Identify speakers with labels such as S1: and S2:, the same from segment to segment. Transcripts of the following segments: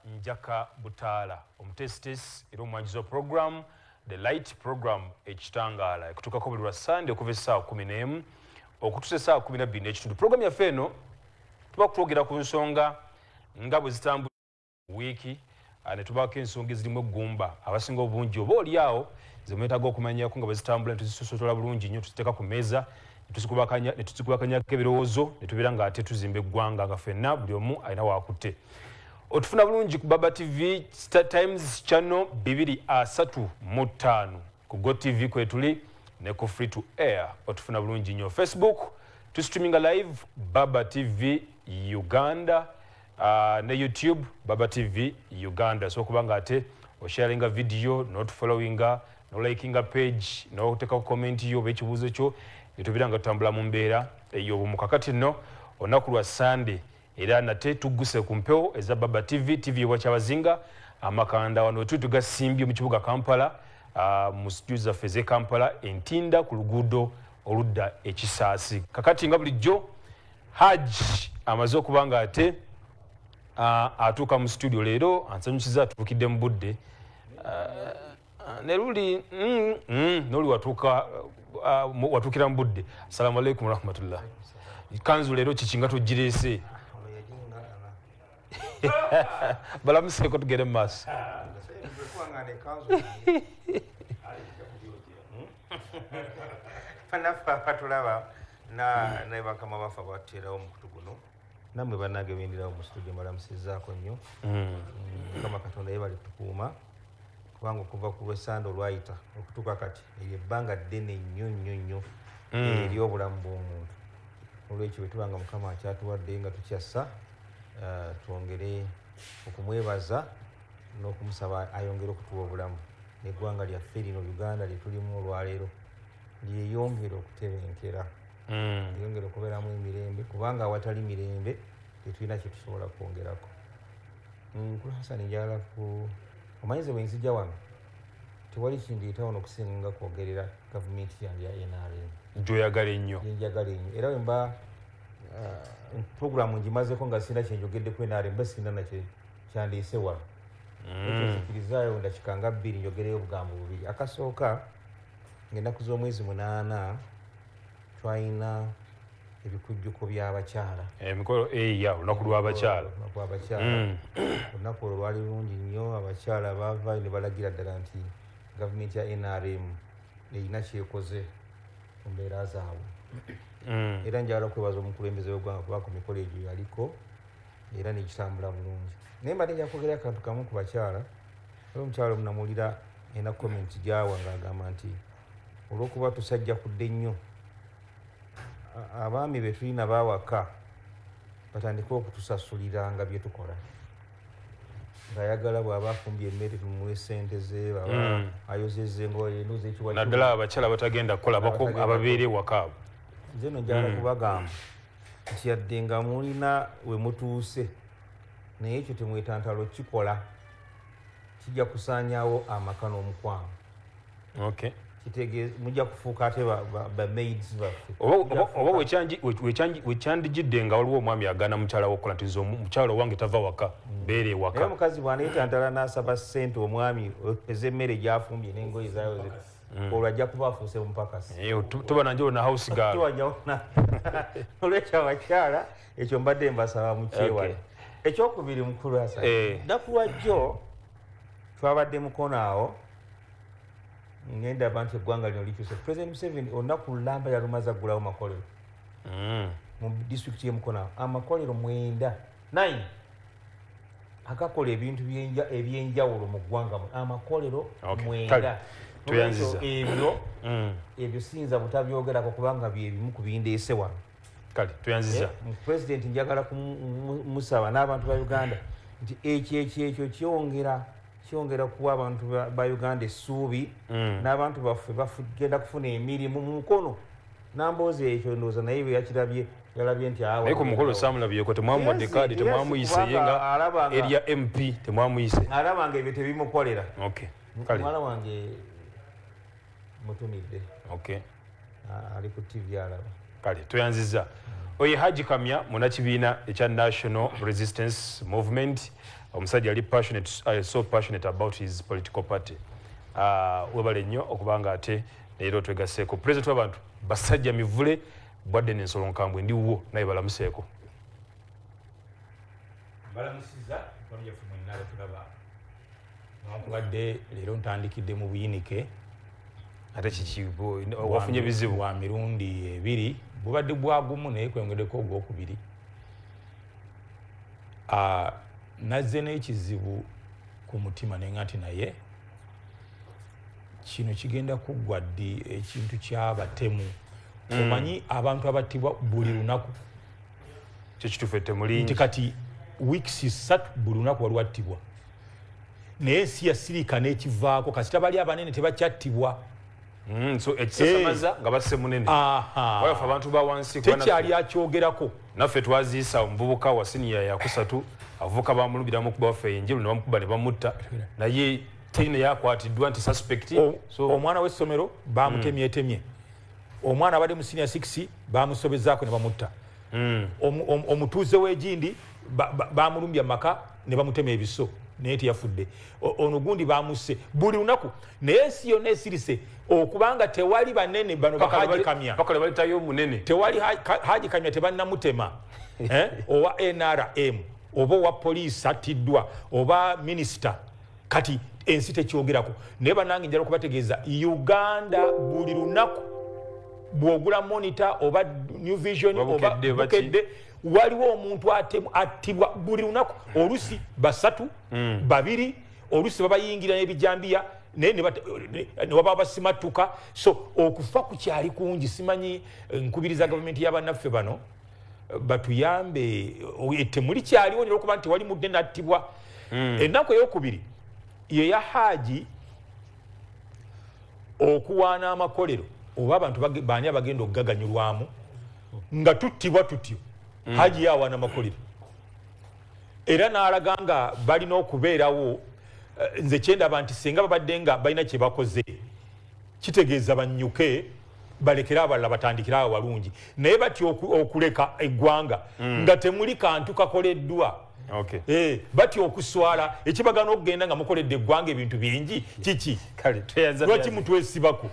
S1: Njaka Butala omutesitesi era omwanjuzi wa program The Light Program ekitangala ekutuukako buli lwa Sunday okuva essaawa 11 okutuusa essaawa 12 n'ekitundu. Program yaffe eno tuba kwogera ku nsonga nga bwe zitambula wiiki ne tubaako ensonga ezirimu eggumba abasinga obungi oba oli awo ze mwetaaga okumanyako nga bwe zitambula ne tuzisosotola bulungi nnyo tuziteeka ku meeza ne tuzikubakanyako ebirowoozo ne tubeera nga ate tuzimba eggwanga nga ffenna buli omu alina waakutte. Otufuna bulungi ku Baba TV Star Times channel 235 ku Go TV kwetuli ne ku Free to Air. Otufuna bulungi nnyo Facebook streaming live Baba TV Uganda ne YouTube Baba TV Uganda. So kubanga ate osharinga video not followinga no likinga page no teka comment yo bekibuzo kyo etubiranga tutambula mu mbeera eyo mukakati no onaku lwa Sunday era nate tuguse ku mpewo eza Baba TV wacyabazinga amakanda wano tutugasimbye mu kibuga Kampala mu studios za Feze Kampala entinda ku luguudo oludda ekisaasi. Kakati nga bulijjo Haji amaze okubanga ate atuuka mu studio leero ansanyukiza atukidde mu budde ne luli noli watukira mu budde. Assalamu alaikum warahmatullah. Kanzu leero kikinga tugireese balamuseeko tugere mu maaso.
S2: Fatulaba na bakama bafa baterawo mu kutu guno namwe bannange bendirawo mu studio mbalamusizaako nnyo kama Katonda yebali tukuuma kubanga okuva ku lw'essande olwayita okutuuka kati eryo ebbanga ddene nnyo eri obulamu bw'omuntu. Olwekyo bwe tubanga Mukama akyatuwadde nga tukyassa twongere okumwebaza n'okumusaba ayongere okutuwa obulamu n'eggwanga lyaffe lino Uganda lye tulimu olwaleero lyeyongere okutebenkera lyeyongere okubeeramu emirembe kubanga awatali mirembe tetulina kye tusobola kwongerako. Nkulu Hassan njagala omanyize bwe nzija wano tewali kindiita wano okusinga kwogerera gavumenti yange ya NRM
S1: gy'oyagala ennyo
S2: njagala ennyo era bwe mba programu ngimazeko nga sina kyenjogeddeko NRM mba sina nakye kyandiise wano ekyozikirizaayo ndakikanga 2 njogereyo obugambo bubiri. Akasooka ng'ennaku z'omwezi 8 twalina ebikujjuko by'abakyala
S1: emikolo olunaku lw'abakyala
S2: olunaku olwo lwali lungi nnyo. Abakyala baava ne balagira ddala nti gavumenti ya NRM erina kyekoze ku mbeera zaabwe era njagala okwebaza omukulembeze w'eggwanga kuba ku mikolo egyo yaliko era nekitambula bulungi. Naye mbadde nja kwogera akantu kamu ku bakyala. Era omukyala omunamuwulira ena komenti gyawa ng'agamba nti olw'okuba tusajja kudde nnyo abaami be tulina baawaka batandike okutusasuliranga bye tukola ng'ayagala bw'aba afumbye emmere tumuwe ssente ze baba ayozezze ngoyenduza ekiwa
S1: naddala abakyala batagenda kukola ababeera ewaka abo.
S2: Nze no njagala kubagamba nti yadde nga mulina we mutuuse naye ekyo temwetantalo kikola kijja kusaanyaawo amaka n'omukwano. Mujja kufuuka ate bamaids baffe
S1: oba wekyandigidde nga waliwo omwami agaana mukyala wokukola nti mukyala wange tava waka beera ewaka.
S2: naye omukazi bw'aneetantala n'asaba ssente omwami ez'emmere gy'afumbye n'engoye zaayo olwo ajja kuba afuuse mupakasi
S1: tuba nanjyewo na house girl.
S2: Olwekyo abakyala ekyo mbadde mbasaba mukyewala. Ekyokubiri mukulu Hassan nnaku lwajjo twabadde mukono awo ngenda abantu eggwanga lino likyuse. President Museveni olunaku lulamba yalumaze aggulawo makolero mu disitulikiti y'emukono amakolero 9 agakola ebintu ebyenjawulo mu ggwanga amakolero 9. Ebyo siyinza butabyogerako kubanga byebimu ku bindeese wano.
S1: Kale tuyanziza
S2: President njagala kumusaba n'abantu ba Uganda nti ekyo kyongera kuwa abantu ba Uganda essuubi n'abantu baffe bagenda kufuna emirimu mu mukono. Namboozi ekyo ndowooza naye bwe yakirabye yalabye nti
S1: naye ku mukolo saamulabyeko temwamuwadde kaadi temwamuyise ye nga erya MP temwamuyise.
S2: Alabanga ebyo tebimukolera. Muwala wange mutumidde ali ku TV alaba.
S1: Kale tuyanziza oye Haji Kamya munakibiina ekya National Resistance Movement omusajja ali passionate, so passionate about his political party. Webale nnyo okubanga ate leero twegaseeko president w'abantu basajja mivule Bwadden Ensolo Nkambwe ndiwo naye balamuseeko.
S3: Balamusiza pamye fumu nalo tulaba nakubadde leero ntandikidde mu buyinike
S1: ate kikibo wafunye bizibu
S3: wa mirundi 2 bubadde bwagumu naye kwengedeko ogwokubiri. Nazze n'ekizibu ku mutima nengati naye kino kigenda kuggwa ddi ekintu ky'abatemu. Omanyi abantu abattibwa buli lunaku
S1: kyekitufette mulingi
S3: nti kati weeks 3 buli lunaku waliwo attibwa naye si yasirika n'ekivaako kasita bali abanene tebakyattibwa.
S1: So ekisasamaza nga basse munene wayafa abantu ba wansi
S3: tekyali akyogerako.
S1: Naffe twaziisa omuvubuka wa siniya yakusatu avuka bamulubiramu kuba waffe enjeru ne bamukuba ne bamutta naye tine yakwatiddwa nti suspect.
S3: So omwana w'essomero bamutemyetemye, omwana abadde mu senior 6 bamusobezaako ne bamutta, omutuuze w'egindi bamulumbya maka ne bamutema ebiso naye teyafudde, ono gundi bamusse buli lunaku. Naye si yonna esirise okubanga tewali banene bano Haji Kamya
S1: bakale balitayo munene,
S3: tewali Haji Kamya tebannamutema owa NRM oba owa poliisi attiddwa oba minisita, kati ensi tekyogerako. Naye bannange njala okubategeeza Uganda buli lunaku bw'ogula monitor oba New Vision oba Bukedde waliwo omuntu attibwa buli lunaku, olusi 3 2 olusi babayingira n'ebijambiya naye ne waba basimatuka. So okufa kukyali kungi. Simanyi nkubiriza gavumenti y'abannaffe bano batuyambe temuli kyaliwo nera okuba nti wali mudde nattibwa. Ennaku ey'okubiri ye ya Haji okuwaana amakolero oba abantu baani abagenda okugaganyulwamu nga tuttibwa tutyo. Haji yawaana amakolero era n'alaga nga balina okubeerawo. Nze kyendaba nti singa babadde nga balina kye bakoze kitegeeza bannyuke balekere abalala batandikire awo walungi, naye batyo okuleka eggwanga nga temuli kantu kakoleddwa. Batyo okuswala ekibagana okugenda nga mukoledde eggwanga ebintu bingi kiki lwaki mutwesibako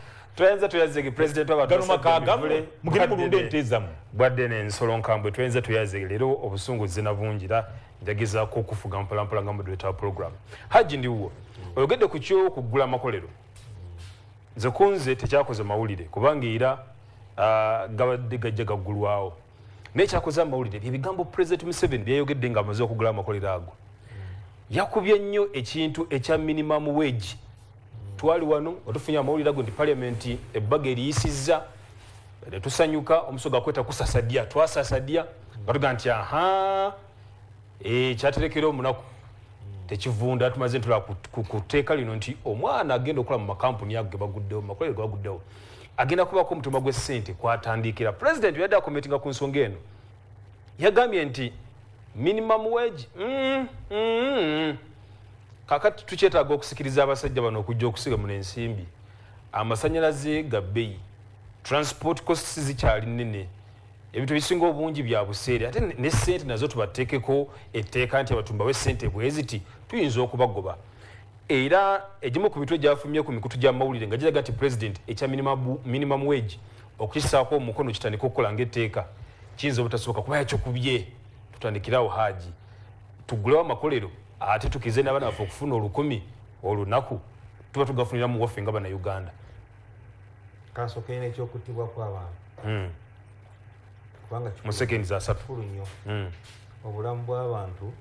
S1: tuyazege president
S3: w'abantu mugire mulunde entezamu
S1: Bwadden Ensolo Nkambwe tuyenza tuyazege leero obusunguzi na bungira njagezaako okufuga mpolampola nga moderator wa program. Haji ndiwo oyogedde ku kyo kugula amakolero, nze kunze tekyakoze mawulire kubanga era gabadde gajja gaggulwawo naye kyakoze amawulire byebigambo President Museveni byayogedde nga amaze okugula amakolero ago. Yakubye nnyo ekintu ekya minimum wage. Twali wano otufunye amawulire ago nti parliament ebbaga eriyisizza tusanyuka omusoga kweta kusasadya twasasadya batuga nti kyaterekera omunaku tekivunda tumaze ntula kuteeka lino nti omwana agenda okukola mu makampuni ago gebaguddewo makolero gebaguddewo agenda kubako omutima gw'essente kwatandikira. President yadde akometinga ku nsonga eno yagambye nti minimum wage kakati tukyetaaga okusikiriza abasajja bano okujja okusiga mu ensimbi. Amasanyalaze ga bbeeyi, transport costs zikyali nnene, ebintu bisinga obungi bya buseere ate ne ssente nazo tubateekeko etteeka nti abatumba w'essente bweziti tuyinza okubagoba. Era egimu ku bitwe gyafumye ku mikutu gy'amawulire nga giraga nti president ekya minimum wage okukisaako omukono kitandika okukola ng'etteeka kiyinza obutasoboka kuba yakyokubye. Tutandikirawo Haji tugulewo amakolero ate tukize n'abaana baffe okufuna 10 olunaku tuba tugafunira mu waffe nga Bannayuganda.
S2: Kansooka erina ekyokuttibwa kw'abantu kubanga
S1: mu sekendi za 3
S2: nnyo obulamu bw'abantu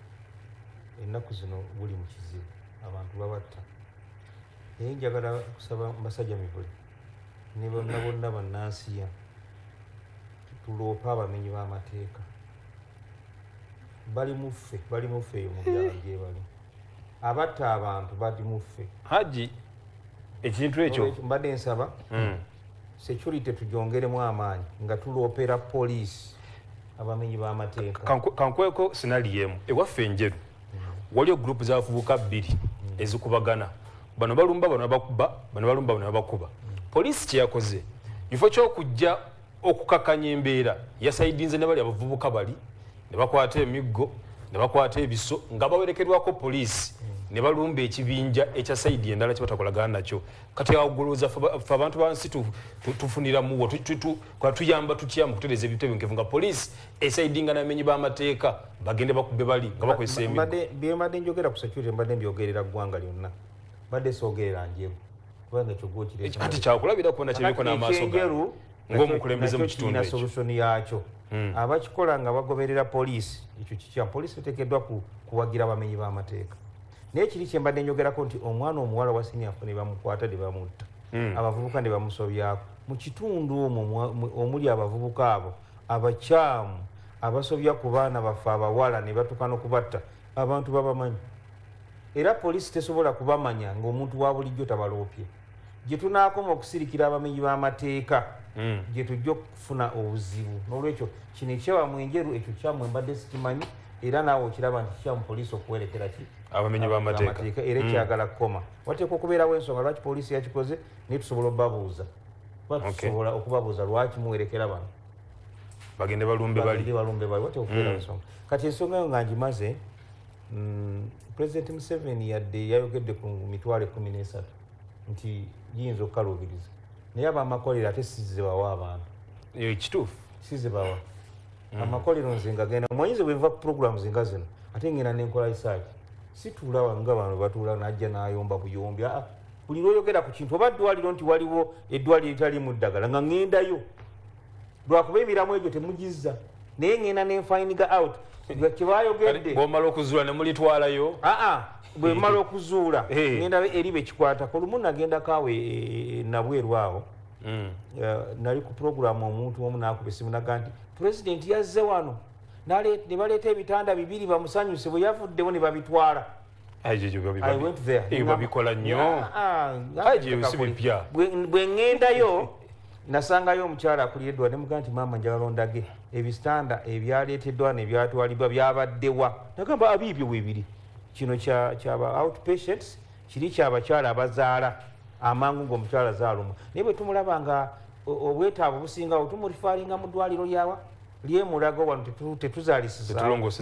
S2: ennaku zino buli mu kizibu, abantu babatta. Naye njagala kusaba Mbasajja Mivule ne bonna bonna bannansiya tuloopa abamenyi b'amateeka. Bali muffe eyo mu byalo gye bali abatta abantu bali muffe.
S1: Haji ekintu ekyo
S2: mbadde nsaba security tujongeremu amaanyi nga tuloopera poliisi abamenyi b'amateeka.
S1: Kankweko sinaliyemu ewaffe enjeru waliyo group z'abavubuka 2 ezikubagana, bano balumba bano bakuba, bano balumba bano bakuba. Poliisi kyeyakoze kifo ky'okujja okukakanya embeera yasaidinze ne bali abavubuka bali ne bakwata emiggo ne bakwata ebiso nga bawerekerwako poliisi ne balumba ekibinja ekya saidi endala kye batakolagana nakyo kati awuguluza fe abantu bansi tufunira muwo tuyamba tutya mu kutereza ebitebenkevu nga poliisi esaidinga n'amenyi b'amateeka bagende bakube bali nga bakozesa emigo
S2: byembadde njogera ku security mbadde mbyogerera ggwanga lyonna mbadde soogerera njeru kubanga ekyo gwokireza
S1: kati kyakulabira kubona kyebiko n'amaaso gawe ng'omukulembeze mu kitundu ekyo
S2: solution yakyo abakikola nga bagoberera poliisi ekyo kikya poliisi eteekeddwa kuwagira abamenyi b'amateeka naye kiri kyembadde njogerako nti omwana omuwala wa siniafu ne bamukwata ne bamutta abavubuka ne bamusobyako mu kitundu omwo omuli abavubuka abo abakyamu abasobya ku baana baffe abawala ne batuuka n'okubatta abantu babamanyi era poliisi tesobola kubamanya ng'omuntu wa bulijjo tabaloopye gye tunaakoma okusirikira abamenyi b'amateeka gye tujja okufuna obuzibu n'olwekyo kino ekyawamu enjeru ekyo kyammwe mbadde sikimanyi era naawe okiraba nti kikyamu poliisi okuwerekera ki
S1: abamenyi b'amateeka
S2: era ekyagala kukoma wateeka okubeerawo ensonga lwaki poliisi yakikoze naye tusobola okubabuuza tusobola okubabuuza lwaki muwerekera bano
S1: bagende balumbe bali
S2: wateeka okubeerawo ensonga kati ensonga yo nga ngimaze President Museveni yadde yayogedde ku mitwalo 13 nti giyinza okukaluubiriza naye abamakolero ate sizibawa abantu
S1: ekituufu
S2: sizibawa amakolero nze nga genda mwanyize bwenva ku programu zinga zino ate ngenda nenkola research situula wanga abantu batuula najja n'ayomba buyombi buli lwoyogera ku kintu oba ddwaliro nti waliwo eddwaliro etali mu ddagala nga ŋŋendayo lwakuba emiramu egyo temugizza naye ŋŋenda nenfiniga out kyebayogedde
S1: bwomala okuzuula ne mulitwalayo
S2: bwe mala okuzuula ŋŋenda eri bekikwatako olumu nagenda kaawe nabweru awo nali ku programu omuntu omu nakuba essimu naga nti pulezidenti yazze wano ne baleeta ebitanda 2 bamusanyuse bwe yavuddewo ne babitwala
S1: babikola nnyo sibipya
S2: bwe ŋŋendayo nasangayo omukyala akulira eddwa nemugaa nti maama njagala ondage ebitanda ebyaleeteddwa nebyatwalibwa byabaddewa nagamba abiibyo bwebiri kino kyaba outpatients kiri kyabakyala abazaala amangu ng'omukyala zaaluma naye bwe tumulaba nga obwetaavu busingawo tumulifaalinga mu ddwaliro lyawa lyemulago wano tetuzaalisiza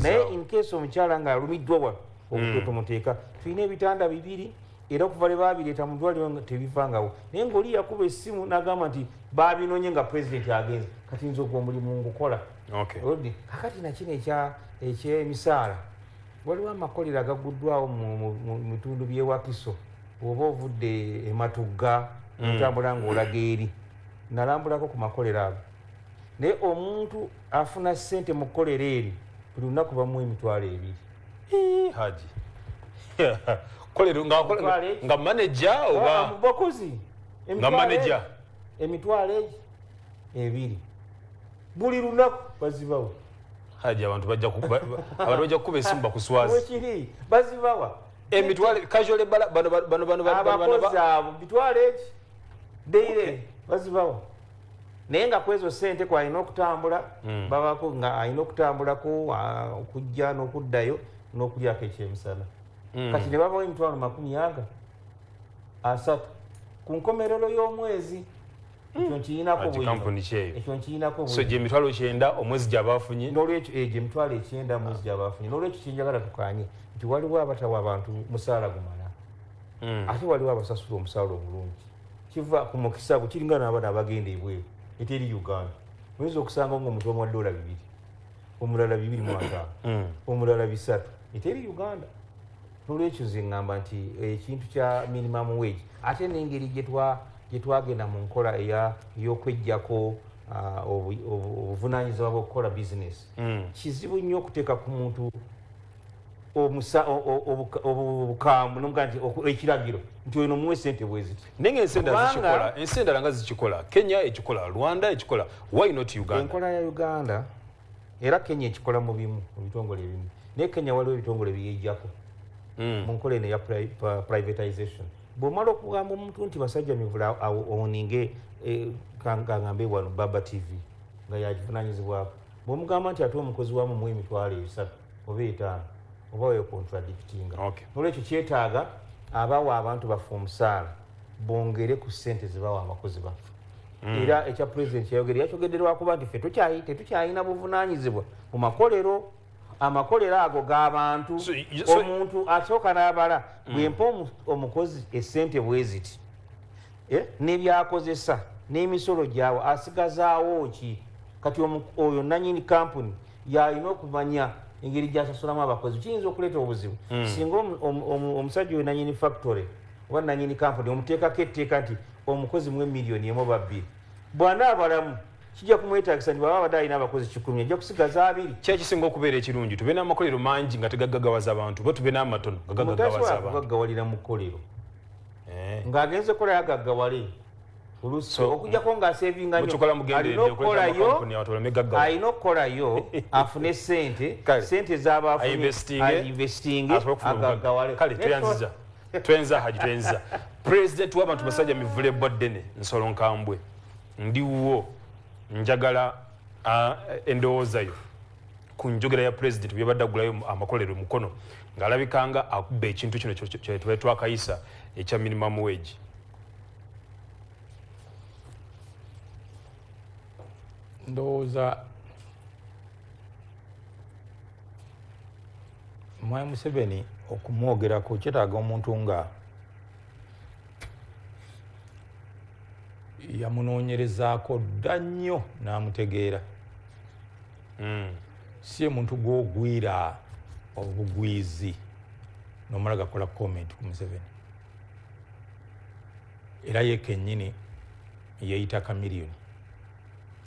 S2: naye in case omukyala nga alumiddwa wano obutwe tumuteeka tulina ebitanda 2 era okuva lwe baabireeta mu ddwaliro tebivangawo naye ng'oli yakuba essimu n'agamba nti baabinonye nga pulezidenti agenze kati nze ogwo omulimu ngukola kakati nakino ekyemisaala waliwo amakolero agaguddwawo mu bitundu by'ewakiso oba ovudde ematugga otambula ng'olaga eri nalambulako ku makolero ago naye omuntu afuna ssente mu kkolero eri buli lunaku bamuwa emitwalo 2
S1: haji kolero nga manager oba
S2: bakozi
S1: nga manager
S2: emitwalo 2 buli lunaku bazibawo
S1: haji abantu bajja kukuba essimu bakuswazi
S2: wekiri bazibawa
S1: emitwalo casual
S2: abakozi abo bitwalo deire bazibawa naye nga kwezo ssente kwalina okutambula babako nga alina okutambulako okujja n'okuddayo n'okulyako ekyemisana kati ne babawo emitwalo 30 ku nkomerero y'omwezi ekyo nkirinako
S1: so gye emitwalo 9 omwezi gyabafunye
S2: n'olwekyo egyo emitwalo 9 omwezi gyabafunye n'olwekyo kyenjagala tukanye nti waliwo abatawa abantu musaala gumala ate waliwo abasasula omusaala omulungi kiva ku mukisa gwo kiringa n'abaana abagenda ebweru eteri Uganda oyinza okusanga ng'omuntu omuwa $2 omulala 2.5 omulala 3 eteri Uganda n'olwekyo nze ŋŋamba nti ekintu kya minimum wage ate n'engeri gye twagenda mu nkola ey'okweggyako obuvunaanyizibwa bw'okukola bizinesi kizibu nnyo okuteeka ku muntu obukaamu nomuga nti ekiragiro nti oyo nomuwe sente bweziti
S1: naye ensendala nga zikikola Kenya ekikola Rwanda ekikola why not Uganda
S2: enkola ya Uganda era Kenya ekikola mu bimu mu bitongole ebimu naye Kenya waliwo ebitongole byeyijjako mu nkola eno ya privatization bw'omala okugamba omuntu nti basajja mivula oninge kangambe wano Baba TV nga yagivunaanyizibwako bw'omugamba nti ate omukozi wamu mu emitwalo 3 oba 5 oba weyo contradictinga n'olwekyo kyetaaga abawa abantu baffe omusaala bongere ku ssente zebawa abakozi baffe era ekya pulezidenti yakyogedde lwakuba nti ffe tetukyalina buvunaanyizibwa mu makolero amakolero ago g'abantu omuntu asooka n'abala bwempa omukozi essente bweziti n'ebyakozesa n'emisolo gyawe asigazaawo ki kati oyo nanyini kampuni yalina okumanya engeri gyasasulamu abakozi kiyinza okuleeta obuzibu singa omusajja oyo nanyini factory oba nanyini kampuni omuteekako etteeka nti omukozi mwe miliyoni emu oba bbiri bw'anaabalamu kijja kumwetagisa nti bwaba badde alina abakozi 10 ajja kusigaza 2
S1: kyekisinga okubeera ekirungi tube n'amakolero mangi nga tegagagawaza abantu oba tube n'amatono nga gagagawaza abantu
S2: gaggawalira mu kkolero ng'agenze kola yagaggawale olusi okujjako ng'asevinga alina okukolayo afune sente z'abainvestinge agaggawale
S1: kale twenza haji twenza president w'abantu basajja mivule boddene nsolo nkambwe ndiwo njagala endowooza yo ku njogera ya president byabadde agulayo amakolero mukono ng'alabikanga akubba ekintu kino kye twakayisa ekya minimum wage.
S3: Ndowooza Mwai Museveni okumwogerako kyetaaga omuntu nga yamunoonyerezaako dda nnyo n'amutegeera. Si ye muntu gw'ogwira obugwizi n'omala gakola comment ku Museveni. Era ye kennyini yeeyita kamiliyoni.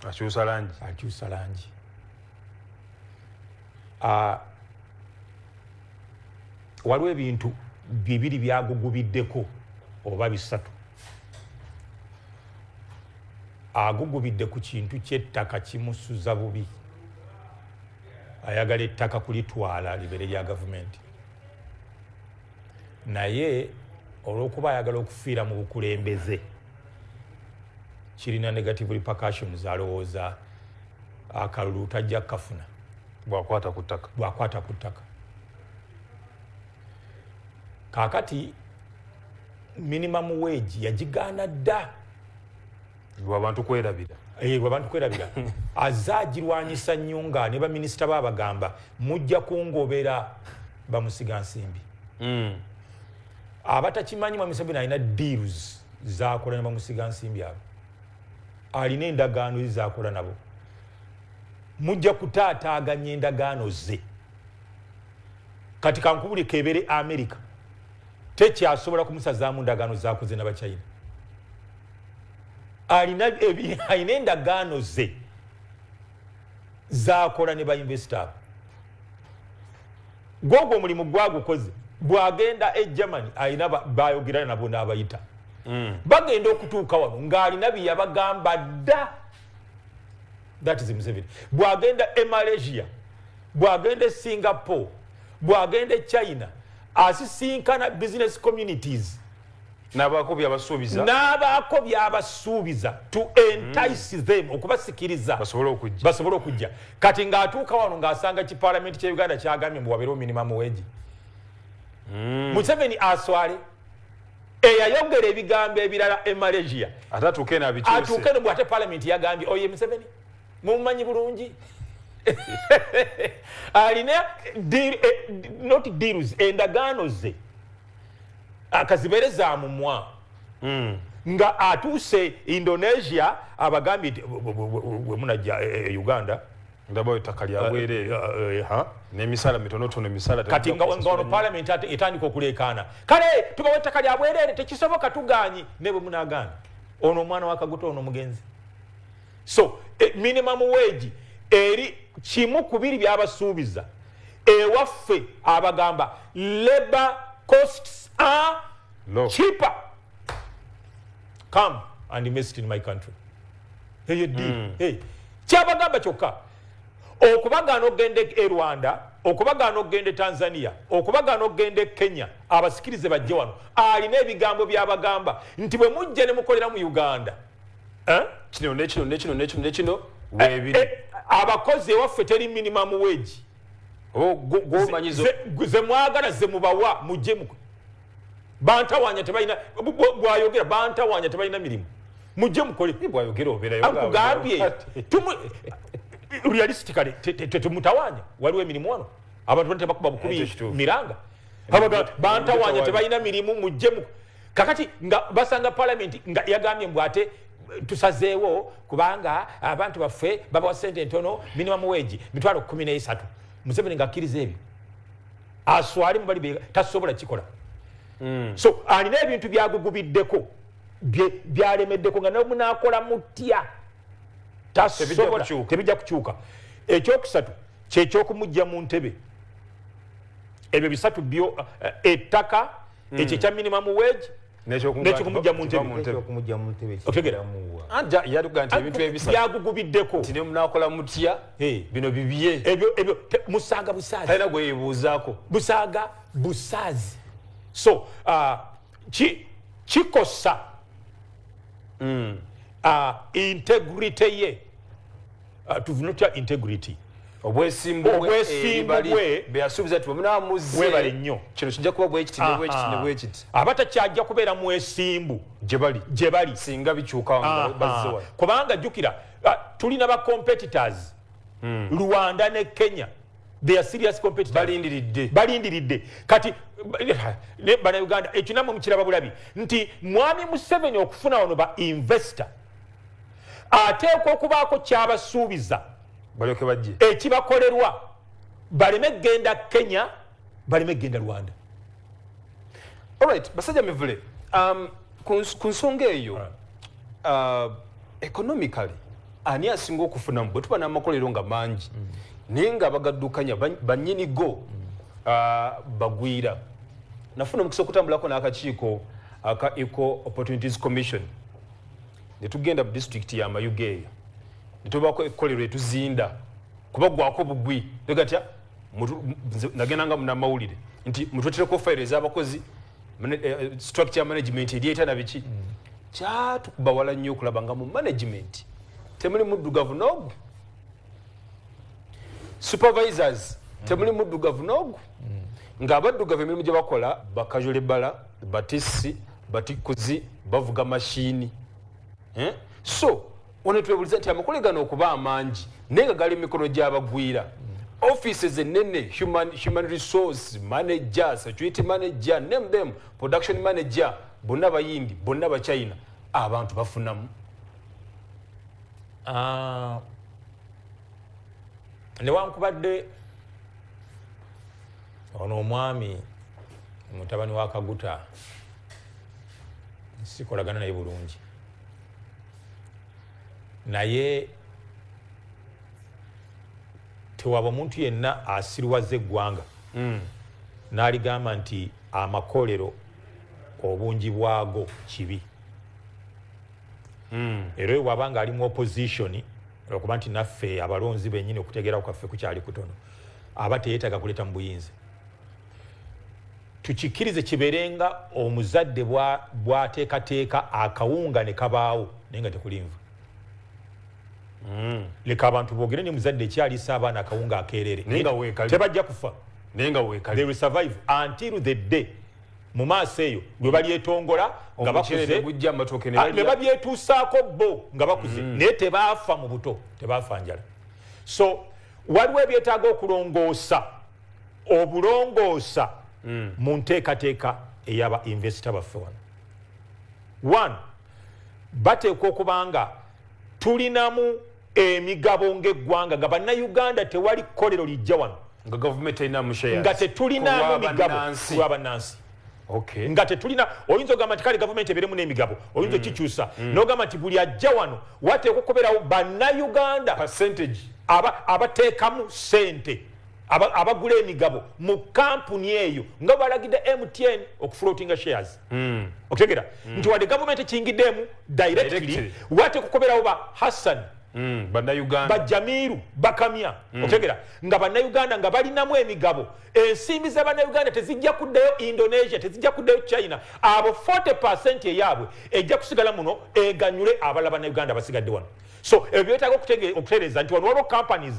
S1: Akyusa langi.
S3: Waliwo ebintu bibiri byagugubiddeko oba bisatu. Agugubidde ku kintu ky'ettaka kimusuza bubi. Ayagala ettaka kulitwala libere lya gavumenti. Naye olw'okuba ayagala okufiira mu bukulembeze kirina negative repercussions alowooza akalulu tajja kafuna
S1: bwakwata ku ttaka.
S3: Kaakati minimum wage yagigaana dda
S1: lw'abantu kwerabira.
S3: Azaagirwanyisa nnyo nga ne baminisita baabagamba mujja kungobera bamusiga nsimbi. Abatakimanyi Mwai Museveni alina deals z'akola ne bamusiga nsimbi abo. Alina endagaano z'akola nabo. Mujja kutaataaganya endagaano ze. Kati kankubuli kebere Amerika tekyasobola kumusazaamu ndagaano z'akoze n'Abachina. Alina endagaano ze z'akola ne bainvestor. Gwogwo omulimu gwagukoze bw'agenda e Germany alina bayogera nabo n'abayita. Bagenda okutuuka wano ng'alina bye yabagamba dda. That is Museveni. Bw'agenda e Malaysia, bw'agenda e Singapore, bw'agenda e China, asisinkana business communities.
S1: N'abaako byabasuubiza to entice them okubasikiriza basobole okujja. Kati ng'atuuka wano ng'asanga kipalamenti kya Uganda kyagambye mbu wabeerewo minimum wage. Museveni aswale eyayongera ebigambo ebirala e Malaysia atuuke
S3: ne bw'ate palamenti yagambye oye Museveni mumumanyi bulungi. Alina not deals endagaano ze akazibeere za mumwa nga atuuse Indonesia abagambye bwe munajja Uganda
S1: ndaba ettaka lyabwerere n'emisala mitonotono emisala
S3: kati nga ono palamenti etandika okuleekaana kale tubawo ettaka lyabwerere tekisoboka tugaanyi ne bwe munaagaana ono omwana wakaguto ono mugenzi. So minimum wage eri kimu ku biri byabasuubiza ewaffe abagamba labor costs are cheaper. Come and invest in my country. Kyabagamba kyokka okubagaana okgenda e Rwanda, okubagaana okgenda e Tanzania, okubagaana okgenda e Kenya abasikirize bajje wano alina ebigambo byabagamba nti bwe mujja ne mukolera mu Uganda
S1: kino
S3: abakozi ewaffe teri minimum wage. Ze mwagala ze mubawa mujje bantawanya tebalina bwayogera bantawanya tebalina mirimu mujje mukole
S1: bwayogera obeerayo
S3: akugambye realistically temutawanya waliwo emirimu wano abantu tebakuba bukubi miranga abaga bantawanya tebalina mirimu mujjemu kakati nga basanga parliament nga yagambye mbwate tusazeewo kubanga abantu baffe babawa sente ntono minimum wage mitwalo 13 Museveni ngakkiriza ebyo aswali mubali tasobola kikola so alina ebintu byagugubiddeko byalemeddeko nga namunakola mutya tasobola tebijja kukyuka ekyokusatu kyekyokumujja mu ntebe ebyo bisatu byo ettaka ekyo kya minimum wage n'ekyokumujja mu ntebe otegera
S1: ebintu ebisa
S3: byagugubiddeko
S1: tine munakola mutya bino bibye
S3: ebyo musaaga busaazi
S1: talina gwe yebuuzaako
S3: busaaga busaazi so kikosa integrity ye tuvinotya integrity
S1: obwesimbu bwe beyasuubiza nti bwemunamuzze
S3: webale nnyo
S1: kino kijja kuba bwekiti nebwekiti
S3: abatakyajja kubeera mwesimbu gye bali
S1: singa bikyuka bazzewa
S3: kubanga jjukira tulina ba competitors Rwanda ne Kenya they are serious competitors balindiridde kati bannayuganda ekinamu mukiraba bulabi nti mwami Museveni okufuna wano ba investor ateekwa okubaako kyabasuubiza
S1: balyoke bajje
S3: ekibakolerwa baleme genda Kenya baleme genda Rwanda.
S1: Alright, basajja mivule ku nsonga eyo economically ani asinga okufunamu bwe tuba n'amakolero nga mangi naye nga bagaddukanya bannyinigo bagwira. Nafuna omukisa okutambulako n'akakiiko aka Equal Opportunities Commission ne tugenda mu district ya Mayuge eyo ne tubako ekkolero etuzinda kuba gwako bugwi negatya nagendanga munamawulire nti mutwetereko fayiro ez'abakozi structure management eryeta na biki kyatukuba wala nnyo okulaba nga mu management temuli muddugavu n'ogu supervisors temuli muddugavu n'ogu ng'abaddugavu emirimu gye bakola bakajole bala batissi batikuzi bavuga mashini so one twebuliza nti amakole gano okuba amangi naye nga gali emikono gy'abagwira offices ennene human resource manager security manager name them production manager bonna bayindi bonna bachina abantu bafunamu
S3: newankubadde ono omwami mutabani wa Kaguta sikolagana naye bulungi naye tewaba omuntu yenna asirwaza eggwanga n'aligamba nti amakolero obungi bwago kibi era wabanga ali mu opposition okuba nti naffe abalonzi bennyini okutegeera kwaffe kukyali kutono aba teyeetaga kuleeta mu buyinza tukikkirize kibeerenga omuzadde bwateekateeka akawunga ne kabaawo naye nga tekulinva leka abantu boogere ne muzadde ekyalisa abaana akawunga akeerere tebajja kufa
S1: naye nga weekali
S3: they will survive until the day mu maaso eyo lwe balyetongola nga bakuze ne babyetuusaako bo nga bakuze naye tebaafa mu buto tebaafa njala so waliwo ebyetaaga okulongoosa obulongoosa mu nteekateeka ey'aba investor baffe wano one bateekwa okubanga tulinamu emigabo ng'eggwanga nga bannayuganda tewali kkolero lijja wano
S1: nga gavumenti erinamu shares
S3: nga tetulinamu migabo lw'abannansi nga tetulina oyinza ogamba nti kale gavumenti ebeeremu n'emigabo oyinza okikyusa n'ogamba nti buli ajja wano wateekwa okubeerawo bannayuganda
S1: percentage
S3: abateekamu sente abagula emigabo mu kampuni eyo nga balagidde MTN okufloatinga shares okutegeera nti wadde gavumenti ekiyingiddeemu directly wateekwa okubeerawo ba Hassan
S1: bannayuganda
S3: bajamiru bakamya okutegeera nga bannayuganda nga balinamu emigabo ensimbi z'abannayuganda tezijja kuddayo Indonesia tezijja kuddayo China abo 40% eyaabwe ejja kusigala muno eganyule abalala bannayuganda basigadde wano so ebyetaaga okutereeza nti wano waliwo companies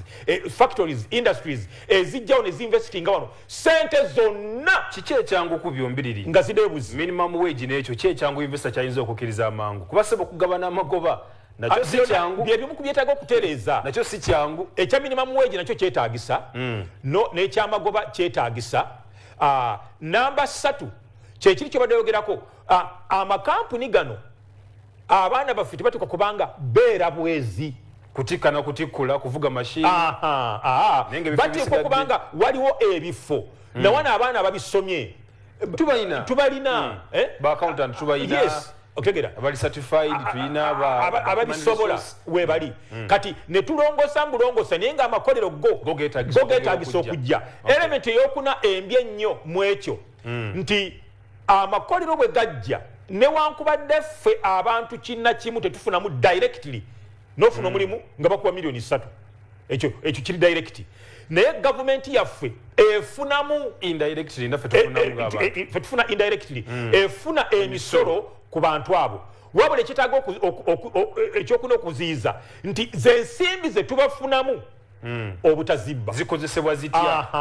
S3: factories industries ezijjawo ne zinvestinga wano sente zonna
S1: kiki ekyangu ku byombiriri
S3: nga zideebuzi
S1: minimum wage n'ekyo ki ekyangu investor kyayinza okukkiriza amangu kuba sebe okugabana amagoba nakyo si kyangu
S3: bye bimu ku byetaaga okutereeza
S1: nakyo si kyangu
S3: ekya minimum wage nakyo kyetaagisa n'ekyamagoba kyetaagisa namba 3 kyekiri kye baddayogerako amakampuni gano abaana baffe tebatuuka kubanga beera bwezi
S1: kutikana kutikkula kuvuga mashini
S3: bateekwa okubanga waliwo ebifo nawana abaana ababisomye tubalina
S1: baaccountant tubalina
S3: otegera
S1: abali certified tulina
S3: ababisobola webali kati ne tulongosa mbulongosa naye nga amakolero go geetaagisa okujja element eyokuna embi ennyo mu ekyo nti amakolero bwe gajja newankubadde ffe abantu kinnakimu tetufunamu directly nofuna omulimu nga bakuba milioni 3 ekyo kiri direct naye gavumenti yaffe efunamu
S1: indirectly
S3: tufuna indirectly efuna emisolo ku bantu abo wabula ekitaaga ekyokuna okuziyiza nti zensimbi zetubafunamu obutazibba
S1: zikozesebwa zitya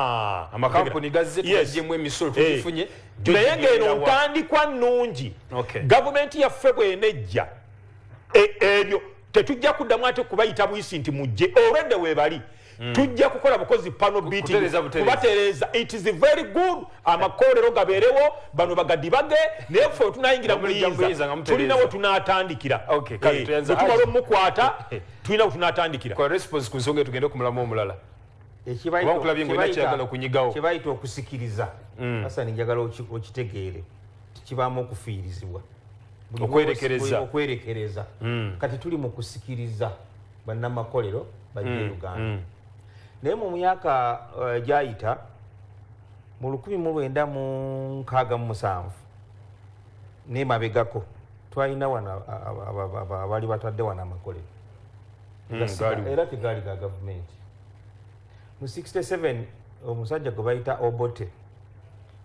S1: amakampuni gazzemu emisolo tuzifunye
S3: naye ng'eno ntandikwa nnungi gavumenti yaffe bwenejja ebyo tetujja kuddamu ate kubayita buyisi nti mujje olwedde weebali tujja kukola bukozi pano kubatereeza it is very good amakolero gabeerewo bano bagadibage naye ffe tunayingira muyinza tulina we tunatandikira tumala omukwata tulina we tunatandikira
S1: response ku nsonga tugende okumulamu omulala
S2: kibayita okusikiriza asani njagala okitegeere kibaamu okufiirizibwa okwerekereza kati tuli mu kusikiriza bannamakolero bajje Uganda naye mu myaka gyayita mu 1967 nemabegako twalina wano abaali batadde wano amakolero era tegaali ga gavumenti mu 67 omusajja gwe bayita Obote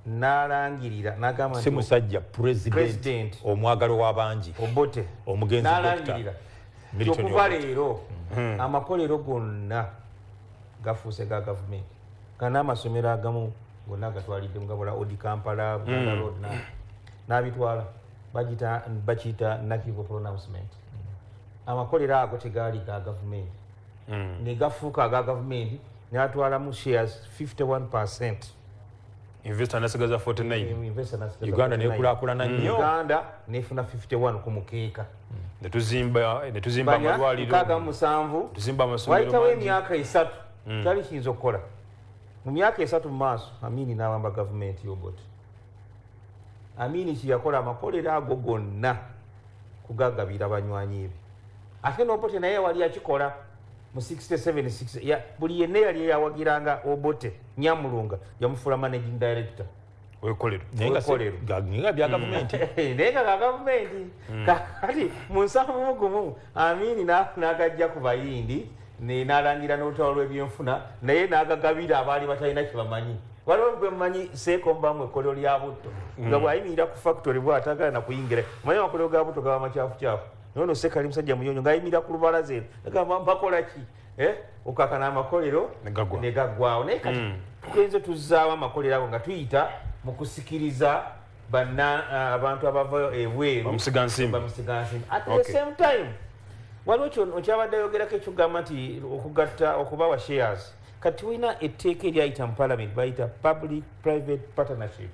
S2: n'alangirira n'agamba
S3: si musajja president omwagalo w'abangi
S2: Obote
S3: omugenzi
S2: n'alangirira okuva leero amakolero gonna gafuuse ga gavumenti kana amasomero agamu gonna gatwalidde mugabula Odi Kampala Buganda Road n'abitwala bakiyita nakivo pronouncement amakolero ago tegaali ga gavumenti ne gafuuka aga gavumenti n'atwalamu shares 51%.
S1: Investor nasigaza 49.
S3: Uganda nekulaakulana nnyo.
S2: Uganda nefuna 51 ku mukeeka.
S1: Netuzimba amalwaliro.
S2: Kaga musanvu.
S1: Tuzimba amasomero.
S2: Waitawo emyaka 3. Kyali kiyinza okukola. Mu myaka 3 mu maaso Amini n'awamba gavumenti y'Obote. Amini kiyakola amakolero ago gonna kugagabira banywanyi be. Ate n'Obote naye wali akikola mu 67 ya buli yenna yali yawagiranga Obote Nyamulunga yamufuula managing director
S1: wekolero
S3: nenga bya gavumenti
S2: nenga ga gavumenti kati mu nsavu gumu Amini n'agajja ku bayindi n'alangira n'olutalo lw'ebyenfuna naye n'agagabira abaali batalina kibamanyi waliwo gwe mumanyi seekombamu ekkolero lya Butto nga bw'ayimirira ku factory bw'atagala na kuyingira manyi amakolero ga Butto gaba makyafu nono sekali musajja muyonyo ng'ayimirira ku lubalaza eno agamba mbakola ki okakana amakolero ne gaggwawo naye kati tugenze tuzzaawo amakolero ago nga tuyita mu kusikiriza abantu abava ebweru
S1: bamusigansimbi
S2: at the same time waliwo kyabadde ayogerako ekyogamba nti okugatta okubawa shares kati tulina etteeka eryayita mu parliament bayita public private partnership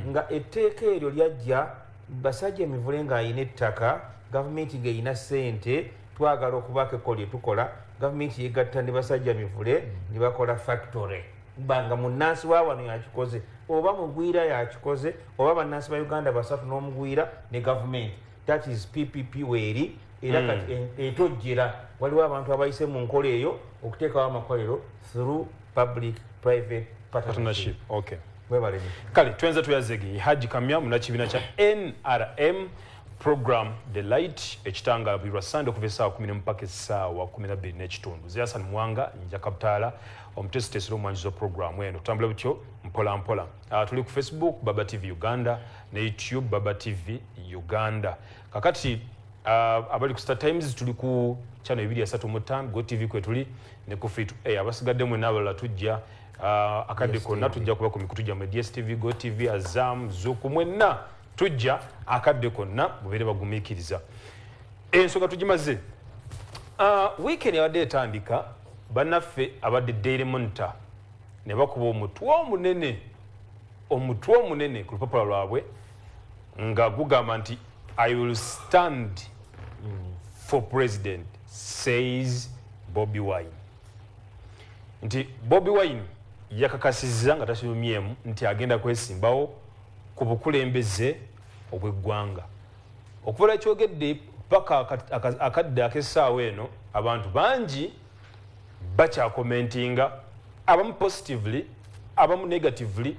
S2: nga etteeka eryo lyajja basajja emivule ng'ayina ettaka gavumenti ng'eyina ssente twagala okubaako ekko lye tukola gavumenti yegatta ne basajja mivule ne bakola factory banga munnansi wa wano yakikoze oba mugwira yakikoze oba bannansi ba Uganda 3 n'omugwira ne gavumenti that is PPP weeri era kati etojjera waliwo abantu abayise mu nkola eyo okuteekawo amakolero through public private partnership.
S1: Okay.
S2: Webaleni.
S1: Kale twenza tuyazegi Haji Kamya munakibiina kya NRM program The Light ekitanga birwa Sunday okuva essaawa 10 mpaka essaawa 12:30. Ziasan Mwanga nja kapitala omutesitesiro omwanjizo program eno tutambula butyo mpola mpola. Tuli ku Facebook Baba TV Uganda ne YouTube Baba TV Uganda. Kakati abali ku Star Times tuli ku channel 235 Go TV kwe tuli ne ku Free to Air abasigadde mwe n'abalala tujja akadde konna tujja kuba ku mikutujja mu DSTV Go TV Azam Zuku mwenna tujja akadde konna mubeere bagumiikiriza ensonga tugimaze Weekend yabadde etandika bannaffe abadde Daily Monitor ne bakuba omutwe omunene ku lupapula lwabwe nga gugamba nti I will stand for president, says Bobi Wine. Nti Bobi Wine yakakasizza nga tasumyemu nti agenda kwesimbawo ku bukulembeze obw'eggwanga. Okuva ekyogedde paka akadde ak'essaawa eno abantu bangi bakyakomentinga, abamu positively, abamu negatively,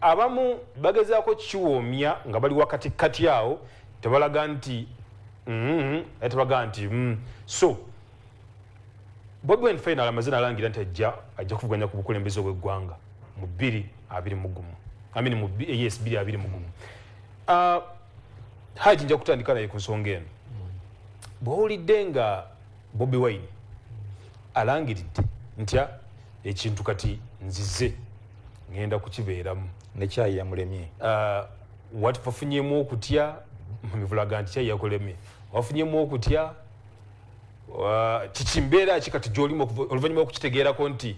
S1: abamu bagezaako kiwoomya nga bali wakati kati awo tebalaga nti tebalaga nti so Bobi Wine final amazina alangira nti ajja kuvuganya ku bukulembeze obw'eggwanga mu 2021. Yes, 2021. Haji nja kutandika naye ku nsonga eno. Bw'owulidde nga Bobi Wine alangiridde ntya ekintu kati nzize ngenda kukibeeramu
S3: nekyayi yamulemye
S1: wafunyeemu okutya mivulaga nti kyayi yakulemye wafunyeemu okutya kikimbeera ki kati gy'olimu oluvannyuma okukitegeerako nti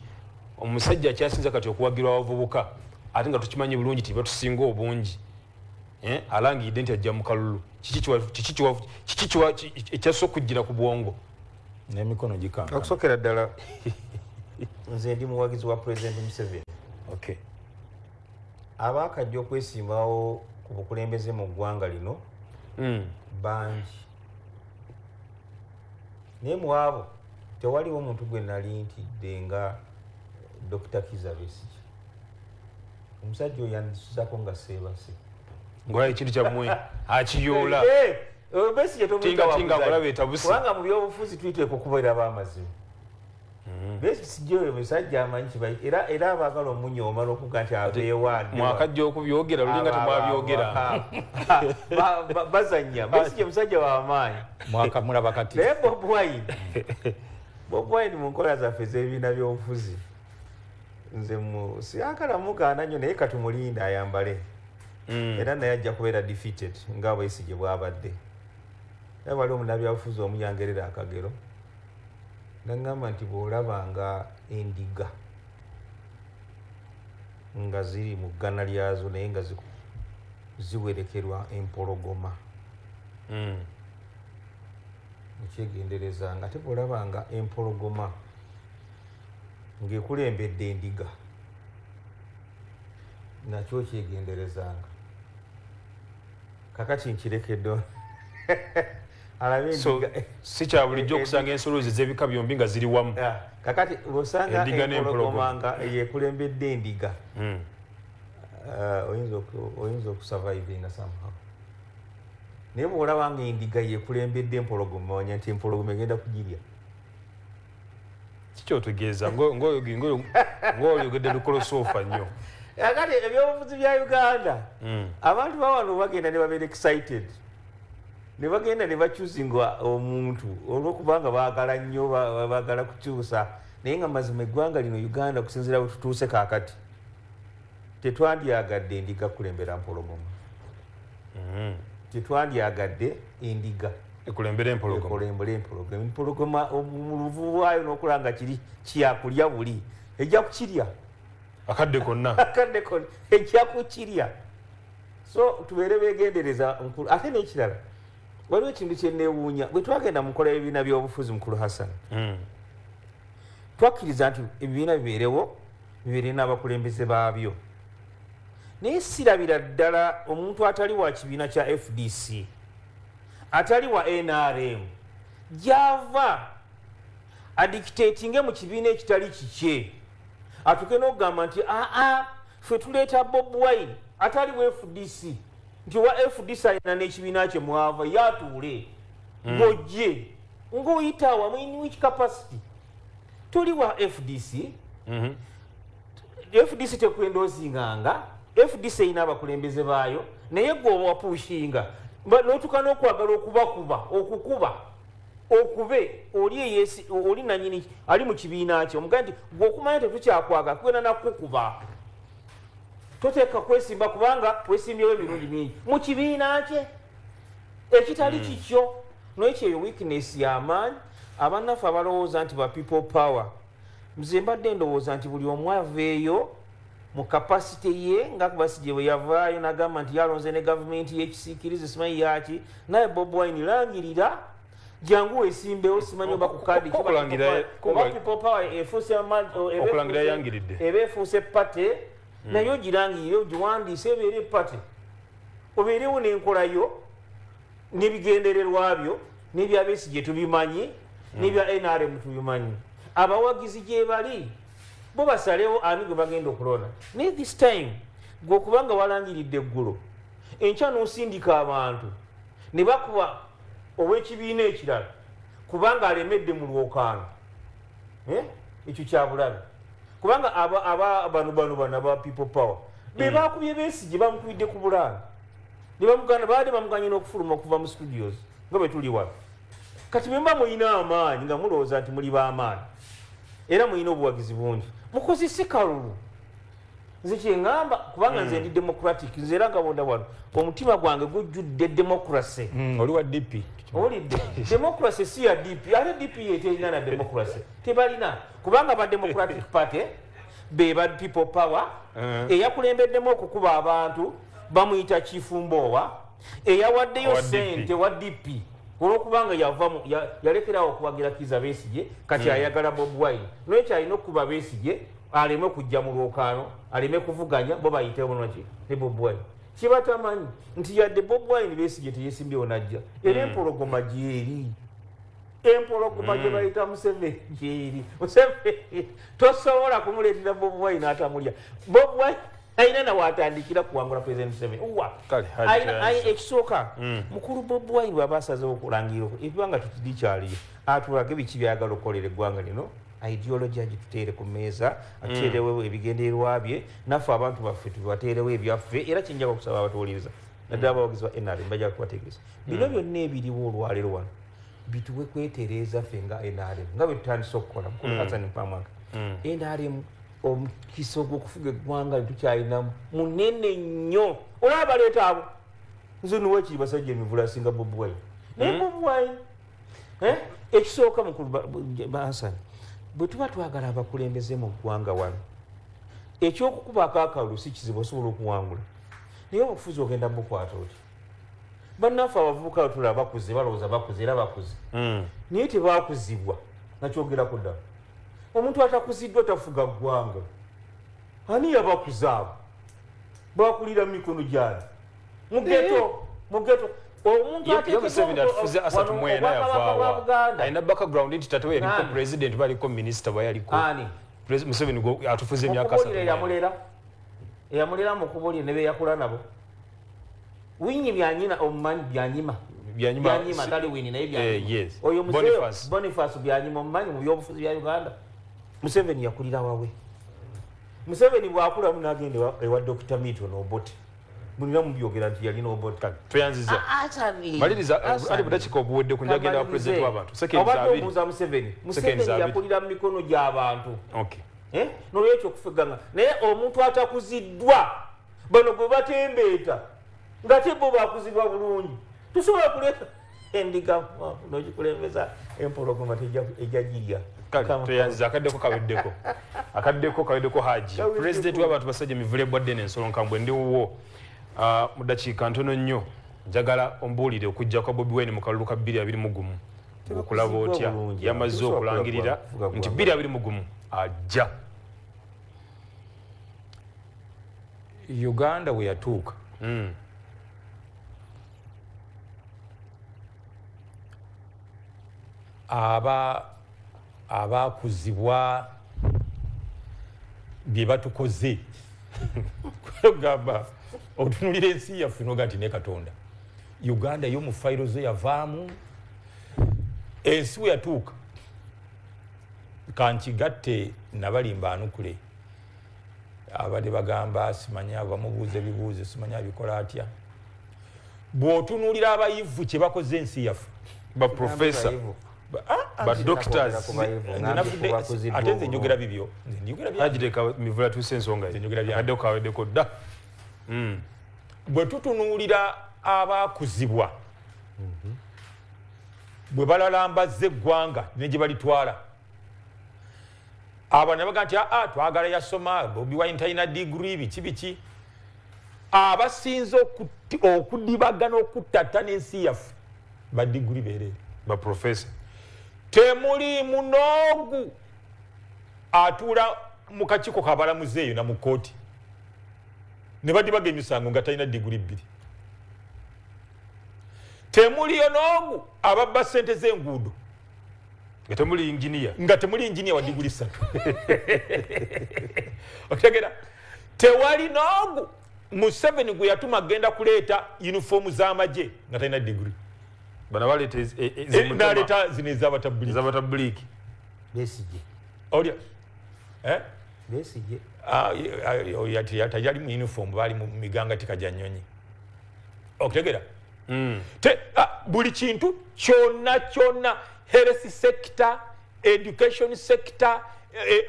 S1: omusajja akyasinza kati okuwagirwa abavubuka ate nga tukimanyi bulungi ti batusinga obungi alangiridde nti ajja mu kalulu kiki ekyasoka okujjira ku bwongo
S3: n'emikono gikanga
S2: okusokera ddala nze ndi muwagizi wa President Museveni.
S1: Okay.
S2: Abaakajja okwesimbawo ku bukulembeze mu ggwanga lino bangi, naye mu abo tewaliwo omuntu gwe nali ntidde nga Dr. Kizza Besigye. Omusajja oyo yandisuzako nga seebase
S1: ngolaba ekintu kyammwe akiyoola
S2: Besigye
S1: tinga ngolaba etabusi
S2: kubanga mu byobufuzi tuyiteeka okubeera b'amazima. Besigye oyo musajja amanyi kibayi era abaagala omunyooma n'okuga nti abeewaadde
S1: mwakajja okubyogera lulinga temwabyogera
S2: bazannya. Besigye musajja w'amaanyi
S3: mulaba kati
S2: naye Bobi Wine mu nkola zaffe ez'ebibiina by'obufuzi nze siyagala mugaana nnyo naye katumulinda ayambale era naye ajja kubeera defeated nga Besigye bw'abadde. Naye wali omunabyabufuzi omuyangerera akagero nangamba nti bw'olabanga endiga nga ziri mu ggana lyazo naye nga ziwerekerwa empologoma ekyegenderezanga ate bw'olabanga empologoma ng'ekulembedde endiga nakyo kyegenderezanga. Kakati nkirekedde
S1: so si kya bulijjo okusanga ensolo z'ebika byombi nga ziri wamu.
S2: Kakati osanga empologoma nga yekulembedde endiga oyinza okusurvivinga somehow. Naye bw'olaba nga endiga yekulembedde empologoma omanya nti empologoma egenda kugirya.
S1: Kikyotegeeza ng'oyogedde lukolosoofa nnyo.
S2: Kakati ebyobufuzi bya Uganda abantu bawano bagenda ne babeera excited ne bagenda ne bakyusinga omuntu olw'okubanga baagala nnyo baagala kukyusa naye nga mazima eggwanga lino Uganda kusinziira bwe tutuuse kaakati tetwandyagadde endiga kulembera mpologoma. Tetwandyagadde endiga
S1: ekulembera
S2: empologoma mu luvu lwayo n'okulaba nga kiri kyakulya buli ejja kukirya
S1: akadde konna
S2: ejja kukirya. So tubeere beegendereza nkulu. Ate n'ekirala waliwo ekintu kyenneewuunya bwe twagenda mu nkola y'ebibiina by'obufuzi mukulu Hassan twakkiriza nti ebibiina bibeerewo bibeere n'abakulembeze baabyo, naye sirabira ddala omuntu atali wa kibiina kya FDC atali wa NRM gy'ava adictatinge mu kibiina ekitali kikye atuke n'okugamba nti ffe tuleeta Bobi Wine atali wa FDC nti wa FDC alina n'ekibiina kye mwava yatuule ng'ojje ng'oyita wamu in which capacity tuli wa FDC. FDC tekwendozinganga FDC erina abakulembeze baayo naye gwe oba wapushinga n'otuuka n'okwagala okukuba okube oli nanyini ali mu kibiina kye omugaa nti gwe okumanya tetukyakwagala kwena nakukuba toteeka kwesimba kubanga wesimbyewo emirundi mingi mu kibiina kye ekitali kikyo. Noekyo eyo weakness y'amaanyi abannaffe abalowooza nti ba people power nze mbadde ndowooza nti buli omu aveeyo mu kapasite ye nga Besigye bwe yavaayo n'agamba nti yalonze ne gavumenti y'ekisiikirize simanyi yaki naye Bob Wine langirira jangu esimbewo simanyi oba ku kaadi people power eba efuuse pate naye ogirangirire ogiwandiise ebeere pate obeerewo n'enkolayo n'ebigendererwa byo n'ebya Besigye tubimanyi n'ebya NRM tubimanyi abawagizi gye bali bo basalewo ani gwe bagenda okulonda naye this time gwe okubanga walangiridde eggulo enkya n'osindika abantu ne bakuba ow'ekibiina ekirala kubanga alemedde mu lwokaano ekyo kyabulabe kubanga bano aba people power be bakubye Besigye bamukubidde ku bulaana ne bamugana baade bamuganye n'okufuluma okuva mu studios nga bwe tuli wano kati bwe mba mulina amaanyi nga mulowooza nti muli b'amaanyi era mulina obuwagizi bungi mukozese kalulu nze kyeŋŋamba kubanga nze ndi democratic nze era ngabonda wano omutima gwange gujjudde democracy
S3: oli wa DP
S2: owulidde democracy si ya DP ate DP yeterina na democracy tebalina kubanga ba democratic party be ba people power eyakulembeddemu okukuba abantu bamuyita Chifumboowa eyawaddeyo ssente wa DP olwokubanga yalekerawo okuwagira Kizza Besigye kati ayagala Bob Wine n'ekyo alina okukuba Besigye aleme kujja mu lwokaano aleme kuvuganya bo bayitewo naki ne Bob Wine kibatamanyi nti yadde Bob Wine Besigye teyesimbyewo najja era empologoma gyeri empologoma gye bayita Museveni gyeri Museveni tosobola kumuleetera Bob Wine atamulya Bob Wine aina na watandikira kuwangula President Museveni ekisooka mukulu Bob Wine bw'aba asazeewo okulangira ebyanga tutirikyaliyo atulage biki byagala okukolera eggwanga lino ideology agituteere ku mmeeza atuteerewo ebigendererwa bye naffe abantu baffe tubateerewo ebyaffe era kyenjaga okusaba abatuwuliriza naddala abawagizi ba NRM bajja kubategeeza bino byonna ebiriwo olwaleero wano bituwe kwetereeza ffe nga NRM nga bwe tutandise okukola mukulu Hassan Mpamwanga NRM omukisa ogw'okufuga eggwanga litukyalina munene nnyo olaba baleeta abo nze nuwekiri basajja emivula asinga Bob Wine naye Bob Wine ekisooka mukulu Hassan bwe tuba twagala abakulembeze mu ggwanga wano ekyokukubako akalulu si kizibu osobola okuwangula naye obufuzi ogenda bukwata oti bannaffe abavubuka tulaba bakuze balowooza bakuze era bakuze naye tebakuzibwa nakyogerako ddala omuntu atakuziddwa tafuga ggwanga ani yabakuza abo bakulira mu mikono gyani mugeto
S1: Museveni atufuze asatu mwena yavaawa alina background nti tate we yaliko president baliko minister bayaliko Museveni atufuze emyaka asatu
S2: eyamulera mu kubulira ne beyakula nabo winyi byanyina omumanyi byanyima tali winyi naye byanyima oyo Boniface byanyima omumanyi mu byobufuzi bya Uganda Museveni yakulira wawe Museveni bwakulamu n'agenda ewa Dr. Milton Obote mulina mubyogera nti yalina Obote
S1: tweyanziza maliriza ali budakika obuwedde ku njagenda wa president w'abantu
S2: obuuza Museveni yakulira mu mikono gy'abantu n'olwekyo okufeganga naye omuntu atakuziddwa bano gwe batembeeta nga te bo bakuzibwa bulungi tusobola kuleeta endiga n'ogikulembeza empologoma ejja girya
S1: tweyanziza akaddeko kaweddeko Haji president w'abantu basajja emivule bwadde n'ensolo nkambwe ndiwuwo mu ddakiika ntono nnyo njagala ombuulire okujja kwa Bobi Wine mu kalulu ka 221 okulaba otya yamaze okulangirira nti 221 ajja
S3: Uganda we yatuuka abakuzibwa bye batukoze kugamba otunulira ensi yaffe noga nti ne Katonda Uganda yo mu fayiro ze yavaamu ensi we yatuuka kankigatte nabalimba anukule abadde bagamba simanya bamubuuza ebibuuzo simanya bikola atya bw'otunuulira abayivu kye bakoze ensi yaffe
S1: ba professor ba doctors
S3: ate nze njogera bibyo
S1: agireka mivula tuuse ensonga addeko kaweddeko dda
S3: bwe tutunuulira abakuzibwa bwe balalambazza eggwanga ne gye balitwala abo ne baga nti twagala yasoma Bobi Wine talina degree biki abasinze okudibagana okuttata n'ensi yaffe ba degree beerere
S1: ba professor
S3: temuli munogu atuula mu kakiiko kabalamuzi eyo na mu kooti ne badibaga emisango nga talina degree 2 temuli onogu ababba ssente z'enguudo
S1: nga temuli engineer
S3: wa degree 3 otegera tewali nogu Museveni gwe yatuma agenda kuleeta uniform z'amagye nga talina degree
S1: bana baleta
S3: naleta zino ez'abatabuliki
S2: Besigye
S3: olya
S2: Besigye
S3: yali mu uniform bali mu migangatika gya nnyonyi okutegera buli kintu kyonna health sector education sector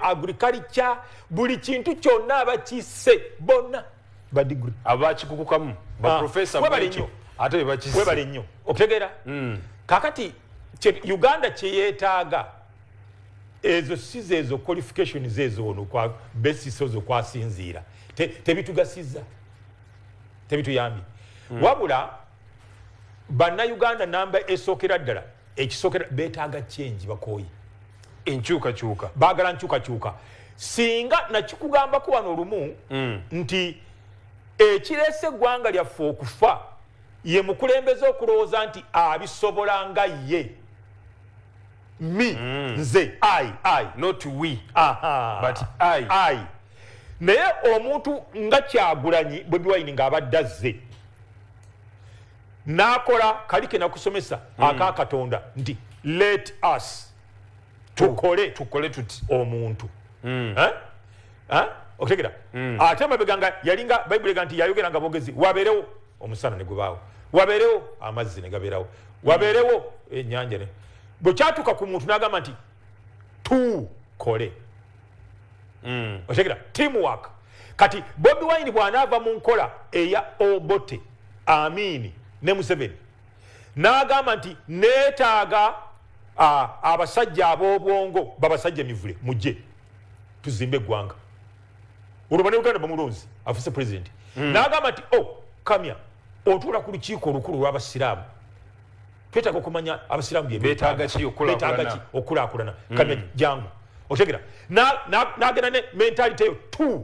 S3: agriculture buli kintu kyonna abakise bonna badiguri
S1: abakikukukamu ba professor mwecho ate bakise
S3: webale nnyo okutegera kakati Uganda kyeyetaaga ezo sizezo qualifications ezo ono kwa basis ezo kwasinziira tebitugasiza tebituyambi wabula banna Uganda namba esookera ddala ekisookera beetaaga change bakooyi
S1: enkyukakyuka
S3: baagala nkyukakyuka singa nakikugambako wano olumu nti ekireese eggwanga lyaffe okufa ye mukulembeze okulowooza nti abisobola nga ye nze I
S1: not we
S3: but
S1: I
S3: naye omuntu nga Kyagulanyi Bobi Wine ng'abadde azze n'akola kali ke nakusomesa aka Katonda nti let us tukole
S1: tuti
S3: omuntu okutegera ate amabega nga yalinga Bayibuli ega nti yayogera nga bogezi wabeerewo omusana ne gubaawo wabeerewo amazzi ne gabeerawo wabeerewo ennyanja ne bwe kyatuuka ku muntu n'agamba nti tukole otegera teamwork kati Bobi Wine bw'anaava mu nkola eya Obote Amini ne Museveni n'agamba nti neetaaga abasajja ab'obwongo babasajja mivule mujje tuzimbe eggwanga olwo ne Uganda bamulonzi afuse president n'agamba nti kamya otuula ku lukiiko olukulu lw'abasiraamu twetaaga okumanya abasiraamu
S1: beetaaga ki
S3: okulaakulana kamya jangu otegera n'agenda ne mentality eyo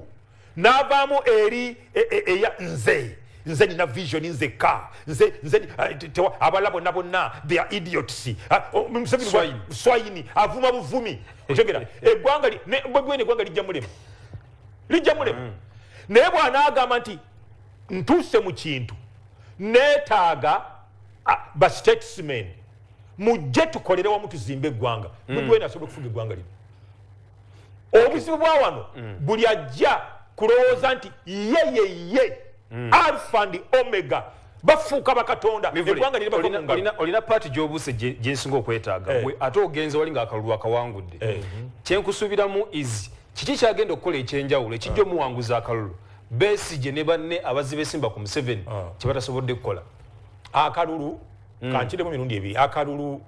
S3: n'avaamu eri eya nze nina vision nze ka nze abala bonna they are idiots swayini avuma buvumi otegera eggwanga eggwanga lijja mulema naye bw'anaagamba nti ntuuse mu kintu neetaaga ba statesmen mujje tukolere wamu tuzimbe eggwanga Bobi Wine asobola okufuga eggwanga lino obuzibu bwa wano buli ajja kulowooza nti ye alpha and omega bafuuka bakatonda eggwanga liri bava mu ngalo
S1: olina paati gy'obuuse gyensinga okwetaaga gwe ate ogenze wali ng'akalulu akawangudde kyenkusuubiramu is kiki kyagenda okukola ekyenjawulo ekijja omuwanguza akalulu Besigye ne banne abazi besimba ku Museveni kye batasobodde kukola
S3: akalulu kankiremu emirundi ebiri akalulu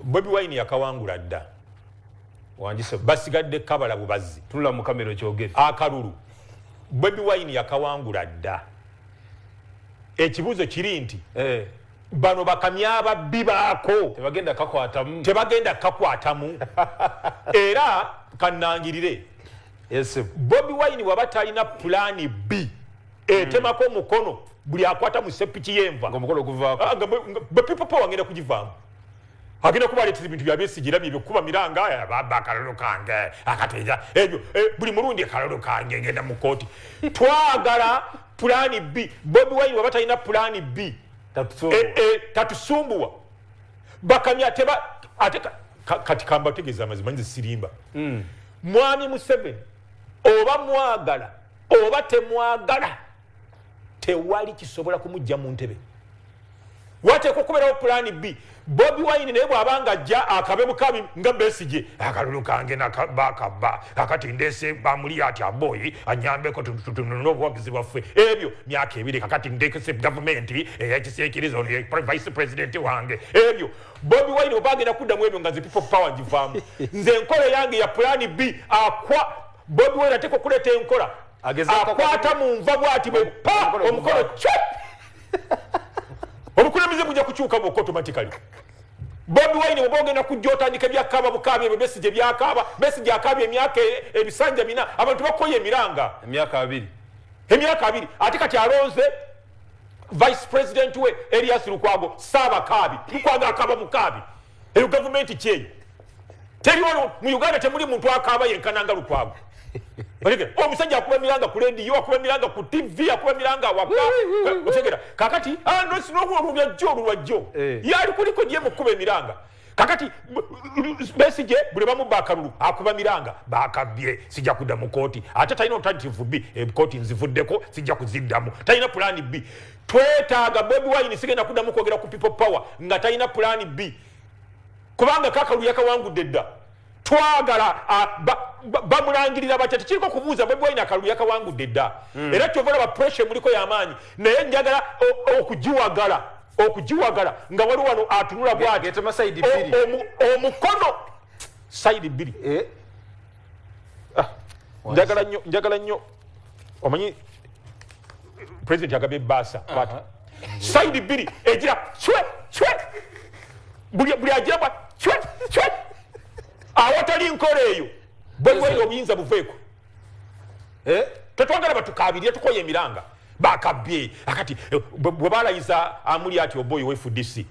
S3: Bobi Wine yakawangula dda
S1: wanjise
S3: basigadde kabala bubazzi
S1: tunula mu kamera kyogere
S3: akalulu Bobi Wine yakawangula dda ekibuuzo kiri nti bano bakamya ababbi baako tebagenda kakwatamu era kannangirire Bobi Wine waba talina pulaani B etemako omukono buli akwata mu sepiki y'enva bepipopo wangenda kugivaamu agenda kubaleetera ebintu bya Besigye byekuba miranga baba akalulu kange akateja ebyo buli mulundi akalulu kange ngenda mu kooti twagala pulaani B Bobi Wine waba talina pulaani B tatusumbuwa bakamya ate kati kambategeeza amazima nze sirimba mwami Museveni oba mwagala oba temwagala tewali kisobola kumujja mu ntebe wateekwa okubeerawo plan B. Bobi Wine naye bw'abanga ajja akabe bukabi nga Besigye akalulu kange bakabba akati ndeese bamuli ati aboyi anyambeko tununula obuwagizi bwaffe ebyo myaka ebiri kakati ndekese gavumenti eyakiseekiriza ono vice president wange ebyo Bobi Wine oba agenda kuddamu ebyo nga people power givaamu nze enkola yange ya plan B akwa Bobi Wine ateekwa okuleeta enkola akwata mu nva bw'ati bwe pa omukolo cyo obukulembeze bujja kukyuka bwokka automatically. Bobi Wine obogenda kujja otandika byakaba bukabi ebyo Besigye byakaba Besigye akabye emyaka ebisanja bina abantu bakoye emiranga
S1: emyaka 2 ate kati alonze vice president we Elias Lukwago saba kabi Lukwago akaba bukabi eyo government kyeyo teri ono mu Uganda temuli muntu akaba yenkananga Lukwago Olege, omusajja akuba miranga ku radio, akuba miranga ku TV, akuba miranga waka. Otegera. Kakati, no sinoku olwajjo. Yali kuliko ndiye mukube miranga. Kakati Besigye buli bamu bakalulu akuba miranga bakabye sijja kudda mu kooti. Ate talina alternative B, kooti nzivuddeko sijja kuziddamu. Talina plan B. Twetaaga Bobi Wine sigenda kuddamu kwogera ku people power nga talina plan B. Kubanga kakalu yakawangudde dda. Twagala bamulangirira batya tekiriko kubuuza Bobi Wine akalulu yakawangudde dda era kyovola ba pressure muliko y'amaanyi naye njagala okugiwagala nga wali wano atunula bw'ati omukono side bbiri njagala nnyo omanyi president agabye baasa bw'ati side bbiri egira chwe buli agiraba chwe awatali nkola eyo Bobi Wine obuyinza buveeko tetwagala batukabirye tukoye emiranga bakabye akati bwe balayiza amuli ati oboyi we FDC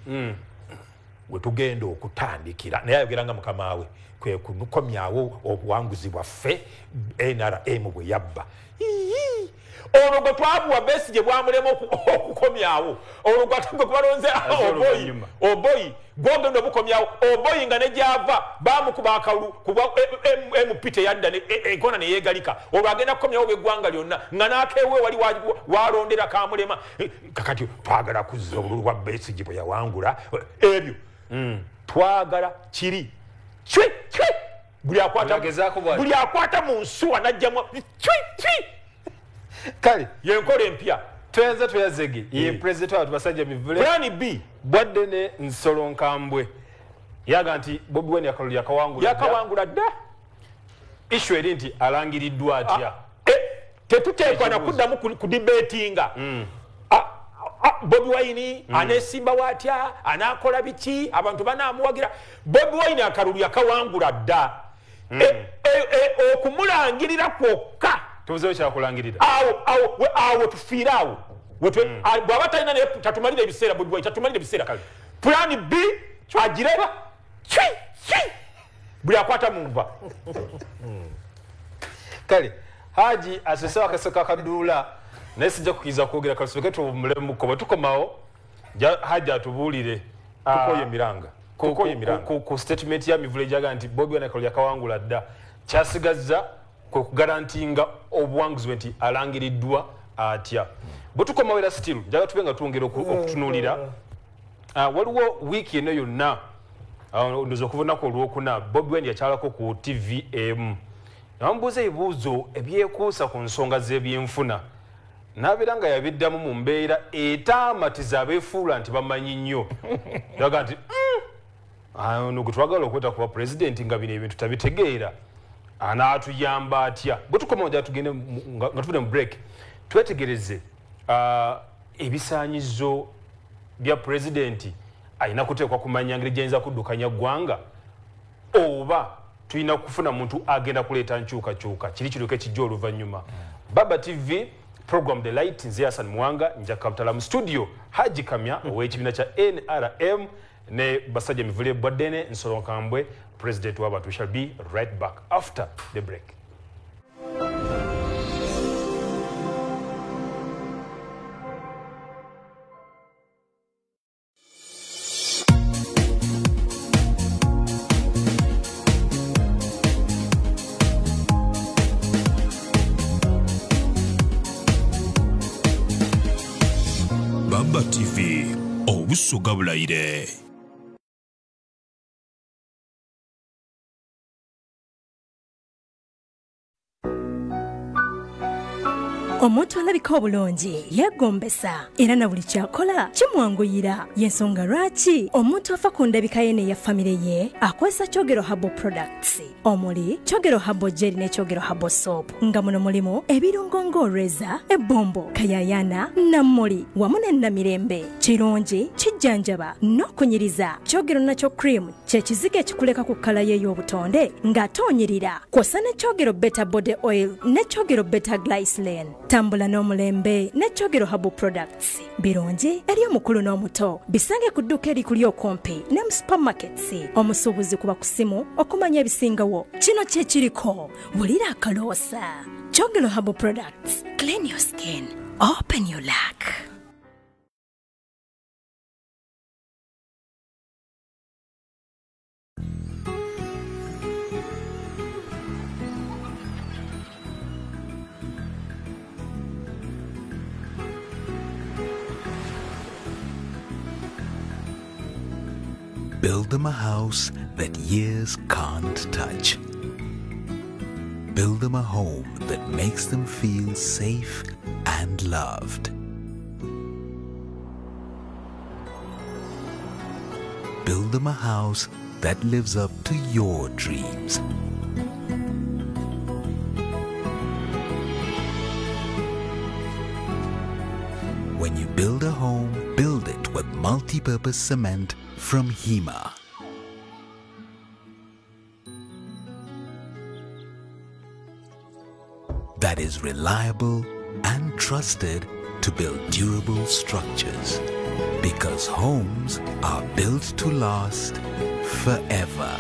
S1: we tugenda okutandikira naye ayogeranga mukama we kwe kukomyawo obuwanguzi bwaffe NRM bwe yabba olwo gwe twabuwa Besigye bwamulema okukomyawo olwo gwe kubalonze oboyi gwogenda obukomyawo oboyi nga nejava bamukuba akalulu kuba MP teyadda enkona neyeegalika olwo agenda kukomyawo bw'eggwanga lyonna nga n'akeewe wali walondera kamulema kakati twagala kuzza obululu bwa Besigye bwe yawangula ebyo twagala kiri buli akwata mu nsuwa najjamu kale
S3: yenkola empya
S1: twenza tuyazege ye president wa basajja mivule
S3: plan B
S1: bwadde ne Nsolo Nkambwe yaga nti Bobi Wine akalulu yakawangula dda issue eri nti alangiriddwa atya
S3: tetuteekwa na kuddamu ku debatinga Bobi Wine anesimba watya anakola biki abantu banamuwagira Bobi Wine akalulu yakawangula dda okumulangirira kwokka
S1: tubuzeewo kyakulangirira
S3: awo tufiire awo bw'aba talina naye tatumalira ebiseera Bobi Wine tatumalira ebiseera plan B agireba buli akwata mu nva
S1: kale Haji asesewo akaseko akaduula naye sijja kukkiriza kwogera kalusibeke tumulemuko bwe tukomawo Haji atubuulire
S3: tukoye emiranga
S1: ku statement ya mivule gyaga nti Bobi Wine akalulu yakawangula dda kyasigazza kwe kugarantinga obuwanguzi bwe nti alangiriddwa atya bwe tukomawo era still njaga tube nga twongera okutunuulira waliwo wiiki eno yonna ndoza okuva olunaku olwokuna Bobi Wine yakyalako ku TVM namubuuza ebibuuzo ebyekuusa ku nsonga z'ebyenfuna n'abeera nga yabiddamu mu mbeera etaamatiza abeefuula nti bamanyi nnyo yaga nti ono gwe twagala okweta kuba pulezidenti nga bino ebintu tabitegeera anaatuyamba atya bwe tukomawo gya tugende nga tuvudde mu break twetegereze ebisaanyizo bya pulezidenti alina kuteekwa kumanya ngeri gyayinza kuddukanya ggwanga oba tulina kufuna muntu agenda kuleeta nkyukakyuka kiri kiruka ekijja oluvannyuma Baba TV program The Light nze Hassan Muwanga nja Kabutala mu studio Haji Kamya ow'ekibiina kya NRM ne basajja mivule Bwadene Nsolo Nkambwe president w'abantu. We shall be right back after the break.
S4: Baba TV, obusoga bulayire.
S5: Omuntu alabika obulungi yegombesa era na buli kyakola kimwanguyira y'ensonga lwaki omuntu afa ku ndabika ye n'eya famire ye akozesa Kyogero Herbal Products omuli Kyogero Herbal Gel ne Kyogero Herbal Soap nga muno mulimu ebirungo ng'oreza, ebbombo, kayayana, nammuli wamu n'ennamirembe kirungi kijjanjaba n'okunyiriza. Kyogero nakyo cream kyekiziga ekikuleka ku kkala ye y'obutonde ng'atoonyirira kw'ossa ne Kyogero Beta Body Oil ne Kyogero Beta Glycerin. Tambula n'omulembe ne Kyogero Herbal Products birungi eri omukulu n'omuto bisange ku dduuka erikuli okumpi ne mu supermarkets omusuubuzi kuba ku simu okumanya ebisingawo kino kye kiriko wulira akaloosa. Kyogero Herbal Products, clean your skin, open your luck.
S4: Build them a house that years can't touch. Build them a home that makes them feel safe and loved. Build them a house that lives up to your dreams. When you build a home, build it with multi-purpose cement from Hema. That is reliable and trusted to build durable structures. Because homes are built to last forever.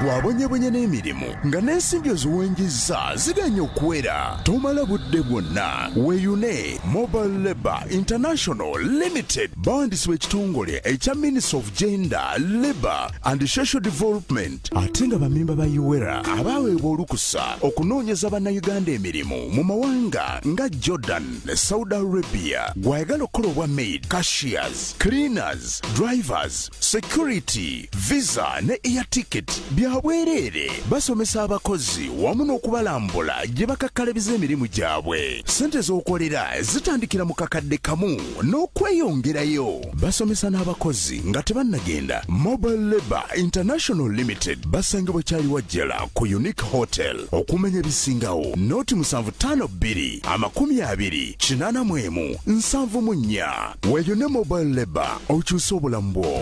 S6: Wabonye n'emirimu nga n'ensimbi oziwenjezza ziganya okuwera tomala budde bwonna weeyune Mobile Labour International Limited bawandisibwa ekitongole ekya Ministry of Gender, Labour and Social Development ate nga bamemba ba UWERA abaweebwa olukusa okunoonyeza bannayuganda emirimu mu mawanga nga Jordan ne Saudi Arabia. Gwayagala okukola obwa maid, cashiers, cleaners, drivers, security, visa ne air ticket bwabwerere basomesa abakozi wamu n'okubalambula gye bakakkalabiza emirimu gyabwe. Ssente z'okolera zitandikira mu kakadde kamu n'okweyongerayo. Basomesa n'abakozi nga tebannagenda. Mobile Labour International Limited basangibwa kyali wajjala ku Unique Hotel okumenya ebisingawo noti 752 20 81 74. Weeyune Mobile Labour okyusa obulamu bwo.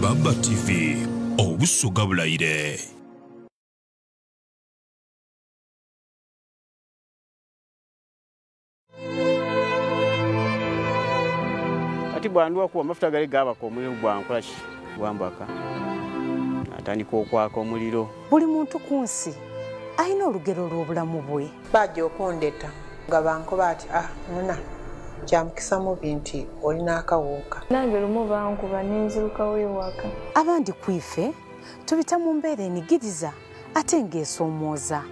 S4: Baba TV, obusoga bulayire.
S7: Ati bwanduwa kuwa mafuta gali gaba ko muliro gwankola ki gwambaka atandika okwaka omuliro.
S8: Buli muntu ku nsi alina olugero lw'obulamu bwe.
S9: Bajja okundeta nga bankoba ati nona kyamukisa mu binti olina akawuka.
S10: Nange lumu bankuba n'enzirukawo ewaka.
S8: Abandi kwife tubita mu mbeera enigiriza ate ng'esoomooza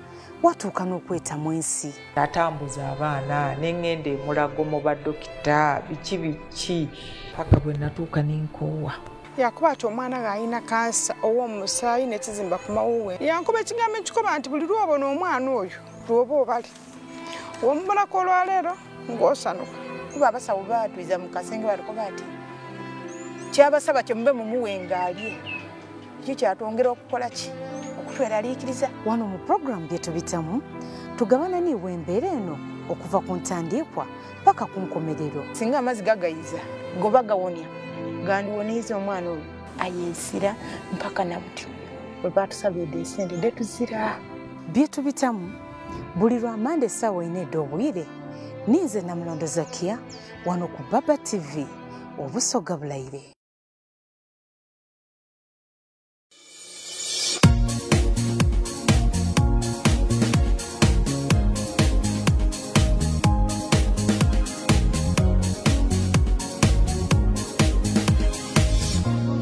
S8: watuuka n'okwetamu ensi.
S9: Natambuza abaana n'engende mulago mu baddokita biki paka bwe natuuka n'enkoowa.
S11: Yakuba ati omwana ng'alina kansa ow'omusaayi n'ekizimba ku mawuwe. Yankuba ekigambo ekikuba nti buli lw'obona omwana oyo lw'oba obali womubonako olwaleero ng'osanuka. Kuba abasawo baatwiza mu kasenge balikuba ati kyabasaba kye mube mumuwenga alye. Kiki kyatwongera okukola ki okutweraliikiriza.
S8: Wano mu program bye tubitamu tugabana niwe embeera eno okuva ku ntandikwa paka ku nkomerero.
S11: Singa amazzi gagayiza goba gawonya gandiwoniiza omwana oyo ayeesira mpaka nabuti bwe baatusabidde esente nde tuzira.
S8: Bye tubitamu buli lwa Mande essaawa 4 obwire ninze Namulondo Zakia wano ku Baba TV obusoga bulayire.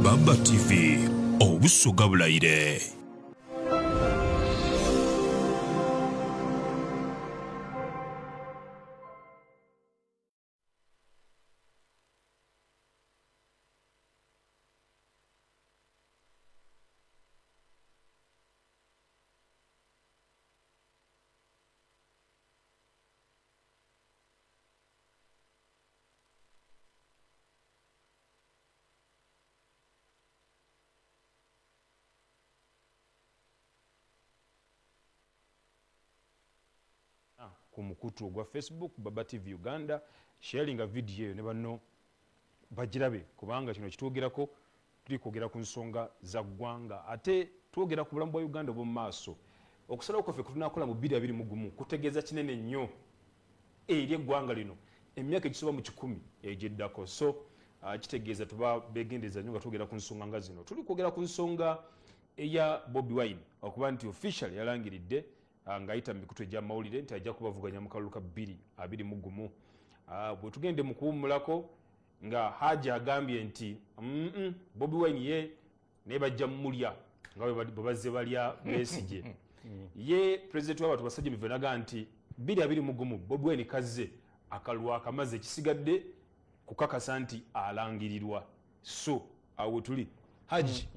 S12: Baba TV obusoga bulayire.
S1: Ku mukutu ogwa Facebook Baba TV Uganda sharinga video eyo ne banno bagirabe kubanga kino kitwogerako tuli kwogera ku nsonga za ggwanga ate twogera ku bulamu bwa Uganda bwo maaso okusalawo kwaffe kutunakola mu 2021 kutegeeza kinene nnyo eri eggwanga lino emyaka ekisoba mu 10 egiddako so kitegeeza tuba begendeza nnyo nga twogera ku nsonga nga zino tuli kwogera ku nsonga eya Bobi Wine okuba nti official yalangiridde ngayita mu mikutu egya mawulire nti ajja kubavuganya mu kalulu ka 2021 bwe tugende mu kuwummulako nga Haji agambye nti Bobi Wine ye naye bajja mmulya nga bwe bazze balya Besigye ye president w'abantu basajja mive naga nti 2021 Bobi Wine kazze akalulu akamaze ekisigadde kukakasa nti alangirirwa so awo tuli Haji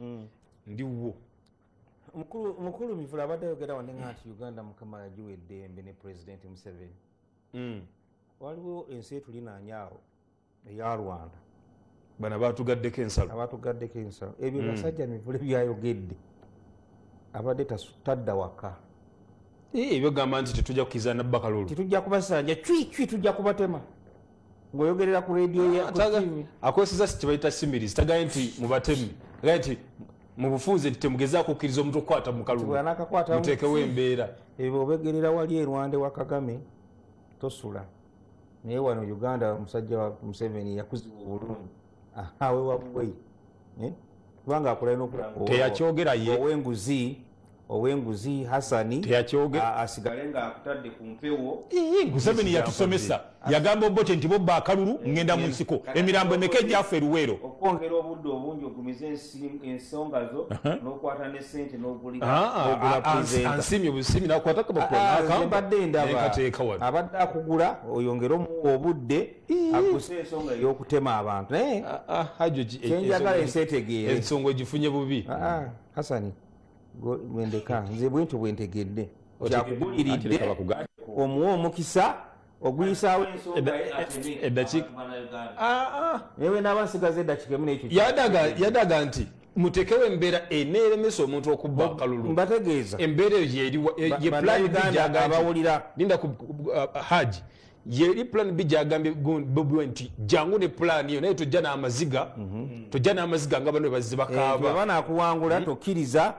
S1: ndiwo
S2: mukulu mivula abadde ayogera wano nti Uganda mukama yagiwa eddembe ne President Museveni. Waliwo ensi etulinaanyaawo eya Rwanda.
S1: Bano abaatugaddeko ensalo. Ebyo basajja mivule byayogedde. Abadde tadda waka. Ebyo gamba nti tetujja kukiza nabba kalulu. Tetujja kubasanja cwi tujja kubatema. Ng'oyogerera ku radio ya TV. Akozesa kibayita simirizi tagaye nti mubatemi. Tagaye nti mu bufunze temugezaako kukkiriza omuntu okukwata mu kalulu muteekewo embeera ebyo obegerera wali e Rwanda wa Kagame tosula naye wano Uganda omusajja wa Museveni yakuziwa obulungi awe wabuwe kubanga akola n'okulanga
S3: teyakyogera ye
S2: ow'enguzi Hassani
S3: teyakyogera
S2: asigale ng'akutadde ku mpewo
S3: Museveni yatusomesa yagamba obote nti bobba akalulu ngenda mu nsiko emirambo emeka egyafa eruweero
S2: okwongera obudde obungi ogumize ensonga zo n'okwata ne ssente n'ogula
S1: ansimye obusimi n'akwatako
S2: bakubadde ndaba abadde akugula oyongere omuwa obudde akuse ensonga ey'okutema abantu naye kyenjagala ensi etegeere
S1: ensonga egifunye bubi
S2: Hassani mwendeka nze bwentyo bwentegedde kyakuguliridde omuwa omukisa oguyisaawo ensonga ewe n'aba nsigaze eddakiika emu n'ekyo
S1: yadaga nti mutekewo embeera eneeremesa omuntu okubba akalulu
S2: mbategeeza
S1: embeera eyo ye plan
S2: abawulira
S1: linda ku Haji yeri plan B gyagambye Bobi Wine nti jangu ne plan iyo naye tojja n'amaziga nga bano bazze bakaaba
S2: banaakuwangula tokkiriza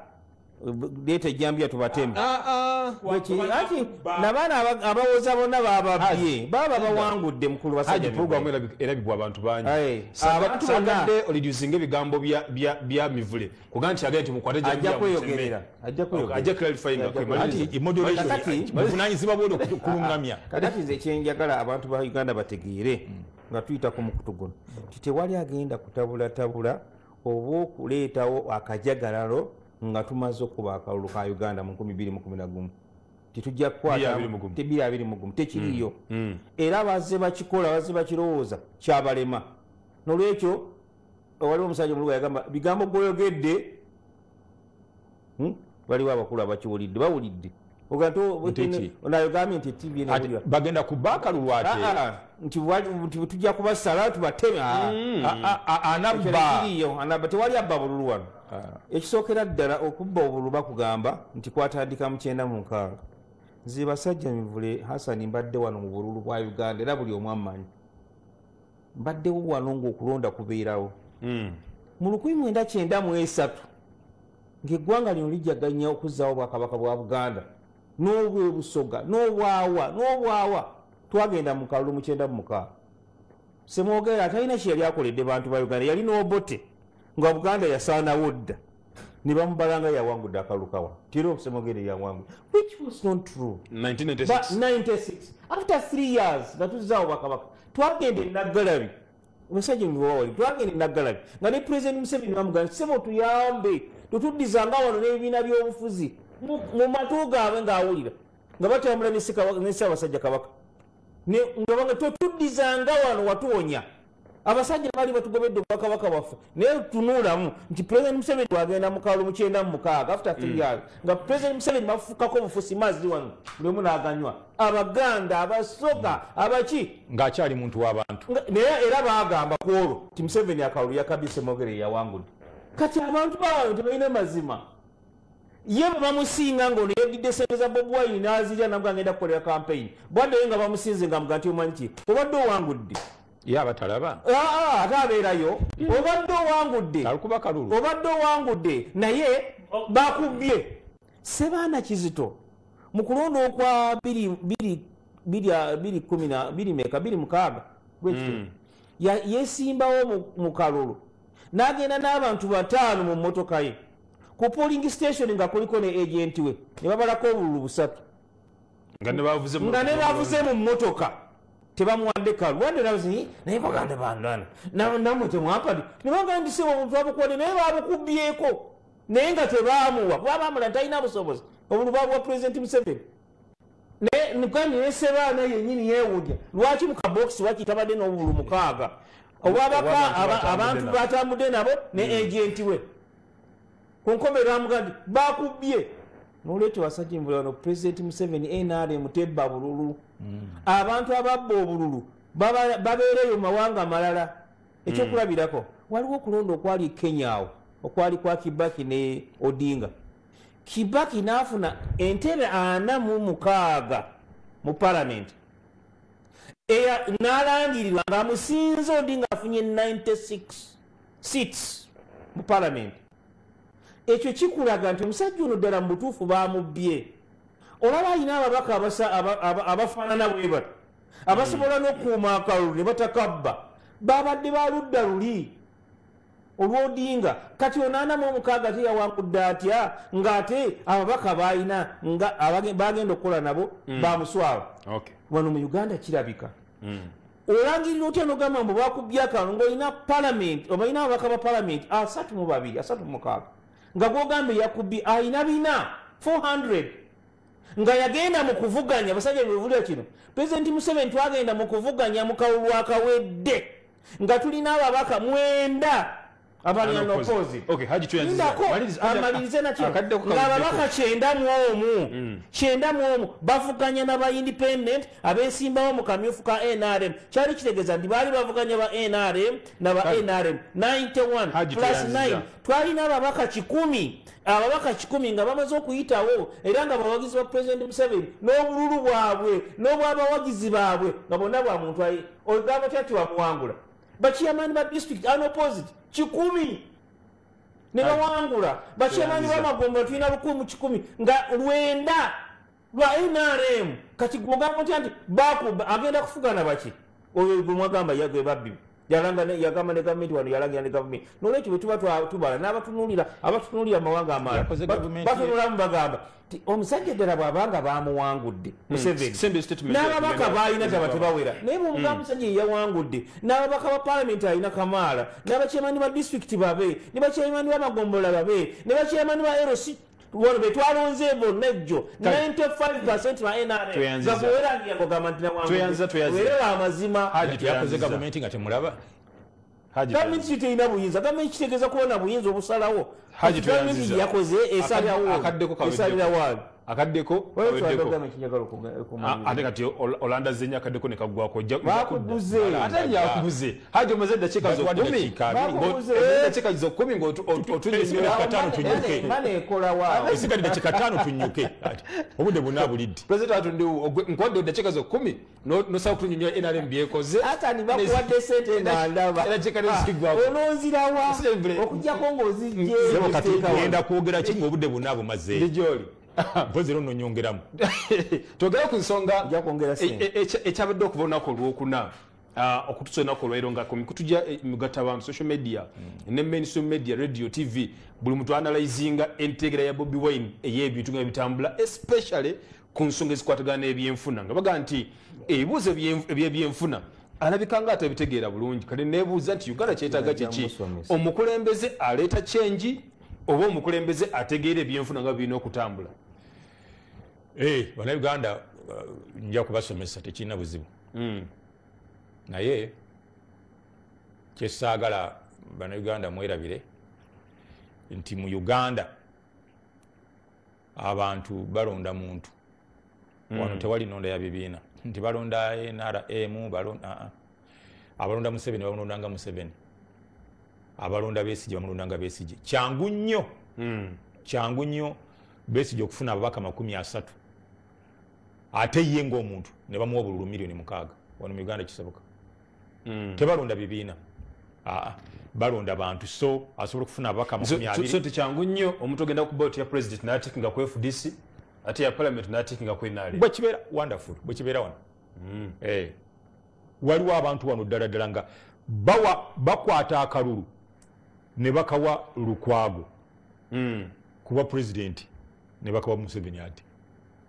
S2: leeta ejjambya tubateme ati nabaana abawoza bonna bababye baba bawangudde mukulu
S1: basajja program erabibwa abantu bangi abantu bagadde olidusinga ebigambo bya mivule kuga nti agenda nti mukwate ajja clarifying
S3: ati moderation buvunanyizibwa bwoli okulungamya
S2: kati nze kyenjagala abantu ba Uganda bategeere nga tuyita ku mukutu guno titewali agenda kutabulatabula oba okuleetawo akajagalalo nga tumaze okuba akalulu ka Uganda mu 2011 titujja kukwata 2021 tekiriyo era bazze bakikola bazze bakirowooza kyabalema nolwekyo waliwo omusajja omuluga yagamba bigambo gwoyogedde waliwo abakulu abakiwulidde bawulidde onayogambye nti TV
S3: bagenda kuba akalulu ate
S2: nti tujja kubasala tubateme anabba tewali abba bululu wano ekisookera ddala okubba obululu bakugamba nti kwatandika mu 96 nze basajja mivule Hassani mbadde wano mu bululu bwa Uganda era buli omu ammanyi mbaddewo wano ng'okulonda kubeerawo mu 1993 ng'eggwanga lino lijjaganya okuzzaawo bwakabaka bwa Buganda n'obwebusoga n'obwawa twagenda mu kalulu mu 96 Semwogera atalina kye yali akoledde bantu ba Uganda yali n'obote nga Buganda yasaanawo dda ne bamubalanga yawangudde akalukawa tiro Semwogera yawangudde which was not true
S1: 1996
S2: after 3 years nga tuzaawo bakabaka twagenda Naggalabi omusajja muwawali twagenda Naggalabi nga ne President Museveni bamugamba sebo tuyambe tutuddizanga wano n'ebibiina by'obufuzi mu matu gaabwe ng'awulira nga batambula n'Ssaabasajja Kabaka nga banga totuddizanga wano watuwonya abasajja bali batugobedde obwakabaka bwaffe naye tunuulamu nti President Museveni wagenda mu kalulu mu 96 after 3 years nga President Museveni bafukako obufusi mazzi wano buli omu n'aganywa Abaganda abasoga abaki
S3: ng'akyali muntu w'abantu
S2: naye era baagamba ku olwo nti Museveni akalulu yakabise Semwogera yawangudde kati abantu bawano tebalina mazima ye bamusinga ng'ono yeddidde sente za Bobi Wine n'azirya nabwo agenda kukolera campaign bwaddeyo nga bamusinze nga muga nti omanyi ki obadde owangudde
S3: ye abatalaba
S2: ate abeerayo obadde owangudde
S3: alukuba kalulu
S2: obadde owangudde naye bakubbye Sebaana Kizito mu kulonda okwa 2016 yesimbawo mu kalulu n'agenda n'abantu 5 mu mmotoka ye ku polling station nga kuliko ne agent we ne babalako obululu 3
S1: nga ne bavuze
S2: mu mmotoka tebamuwadde kalulu wadde nabuzi naye baganda bandana namwe temwapadi ne bagamba nti sebo omuntu abukuwadde naye babukubyeko naye nga tebaamuwa kuba baamula talina busobozi obululu bwabuwa President Museveni kandi ne Sebaana yennyini yeewuunya lwaki mu kabokisi wakitabadde n'obululu 6 obwabaka abantu batambudde nabo ne agent we kunkomera mugandi bakubbye noleete wasajja envula wano President Museveni NRM tebba bululu abantu ababba obululu babeereyo mawanga malala ekyokulabirako waliwo okulonda okwali Kenya awo okwali kwa Kibaki ne Odinga Kibaki n'afuna entebe 46 mu parliament n'alangirirwa ng'amusinze Odinga afunye 96 seats mu parliament ekyo kikulaga nti omusajja ono ddala mu butuufu baamubbye olaba alina ababaka abafaanana bwe bato abasobola n'okukuuma akalulu ne batakabba babadde baludda luli olw'Odinga kati 86 teyawangudde atya ng'ate ababaka baalina nga bagenda okukola nabo bamuswala wano mu Uganda kirabika olangirira otya n'ogamba mbu bakubbye akalulu ng'olina parliament obalina ababaka ba parliament 36 nga gwogambe yakubbi ayina bina 400 nga yagenda mu kuvuganya basajja bevulira kino President Museveni twagenda mu kuvuganya mu kalulu akawedde nga tulina ababaka 9 abali anopozi amalirize nakino ng'ababaka 91 bavuganya n'aba independent abeesimbawo mu kamyufu ka NRM kyali kitegeeza nti baali bavuganya ba NRM n'aba NRM 91 plus 9 twalina ababaka 10 nga bamaze okuyitawo era nga bawagizi ba President Museveni n'obululu bwabwe n'obwabawagizi baabwe nga bonna bwa muntu ogamba tyati wamuwangula bachairman ba district unopposite 10 ne bawangula bachairman b'amagomba tulina 10 nga 9 lwa NRM kati gwogamba nti bakuba agenda kufugana baki oyo gwe mwagamba yagwe babbi yagamba ne gavumenti wano yalangira ne gavumenti nolwekyo bwe tuba tubala n'abatunuulira amawanga amaala batunulamu bagamba omusajja ddala bw'abanga bamuwangudde Museveni n'ababaka baalina taba tebawera naye bw'omuga musajja yeyawangudde n'ababaka ba palamenti alina Kamaala n'abakyemani ba disitulikiti babe ne bakyemani b'amagombola babe ne bakyemani ba LC wano betwalonze bonna ejjo 95% ba NRM gakuwerangira kugamba nti nawanguwerewa amazima
S3: yakoze gavumenti nga temulaba
S2: gavumenti kiterina buyinza gavumenti kitegeeza kubona buyinza obusalawo gavumenti yakoze esalirawo
S1: akaddeko ate kati olanda zenya akaddeko ne kaggwako ate yakubuze haji omaze eddakiika zo 10 ng'otunyuke esigadde eddakiika 5 tunyuke obudde bonna bulidde pulezidenti atundiwo nkuwadde eddakiika zo 10 nosaba kutunyonyola NRM byekoze
S2: atani bakuwadde sente nandaba olonzirawa okujjako ng'ozijje
S3: genda kwogera ki ng'obudde bonna bumazeeyo mpozi no nyongeramu
S1: togera ku nsonga
S2: ja kuongera
S1: ekyabadde okuva olunaku olwokuna okutusa olunaku olwairo nga kutujja mugatta abantu social media ne mainstream media radio tv buli muntu analyzinga enteegera ya Bobi Wine ey'ebintu nga bitambula especially ku nsonga ezikwatagana n'ebyenfuna nga baga nti ebibuuzo ebyebyenfuna alabika nga atabitegeera bulungi kale neebuuza nti Uganda kyetaaga kiki omukulembeze aleeta kyenji oba omukulembeze ategeera ebyenfuna nga birina okutambula
S3: bannayuganda nja kubasomesa tekirina buzibu naye kyesaagala bannayuganda mwerabire nti mu Uganda abantu balonda muntu wano tewali nonda ya bibiina nti balonda NRM abalonda Museveni balondanga Museveni abalonda Besigye balondanga Besigye kyangu nnyo Besigye okufuna ababaka 30 ate ye ng'omuntu ne bamuwa obululu miliyoni 6 wano mu Uganda kisoboka tebalonda bibiina balonda bantu so asobola okufuna ababaka 20
S1: so tekyangu nnyo omuntu ogenda ku boat ya president n'atikinga ku FDC ate ya parliament n'atikinga ku NRM
S3: bwe kibeera wonderful bwe kibeera wano waliwo abantu wano ddala nga bakwata akalulu ne bakawa Lukwago kuba president ne bakawa Museveni ati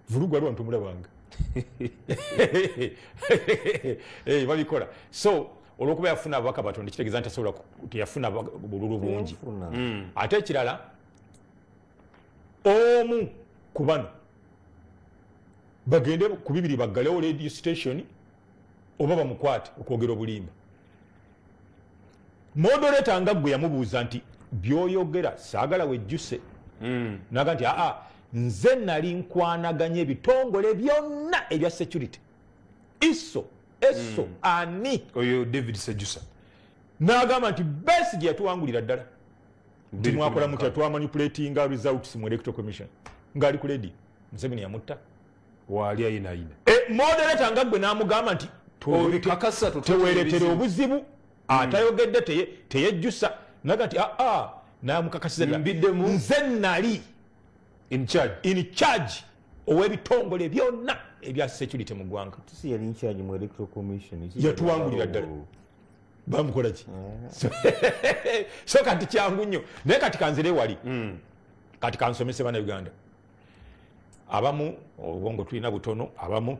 S3: vulugu waliwo ntumula banga babikola so olwokuba yafuna ababaka batono kitegeeza nti asobola teyafuna bululu bungi ate ekirala omu ku bano bagende ku bibiri baggalewo radio station oba bamukwate okwogera obulimba modoleta nga gwe yamubuuza nti byoyogera saagala wejjuse naga nti nze nali nkwanaganya ebitongole byonna ebya security eso ani
S1: oyo David Sejusa
S3: n'agamba nti Besigye yatuwangulira ddala nti mwakola mutya twamanipulatinga results mu electoral commission ng'ali ku ledi Museveni yamutta
S1: wali ayina
S3: moderator nga gwe n'amugamba nti teweeretere obuzibu atayogedde teyejjusa naga nti n'amukakasiza nze nali in charge ow'ebitongole byonna ebya security mu ggwanga yatuwangulira ddala bamukola ki so kati kyangu nnyo naye kati kanzire wali kati kansomese bana Uganda abamu obwongo tulina butono abamu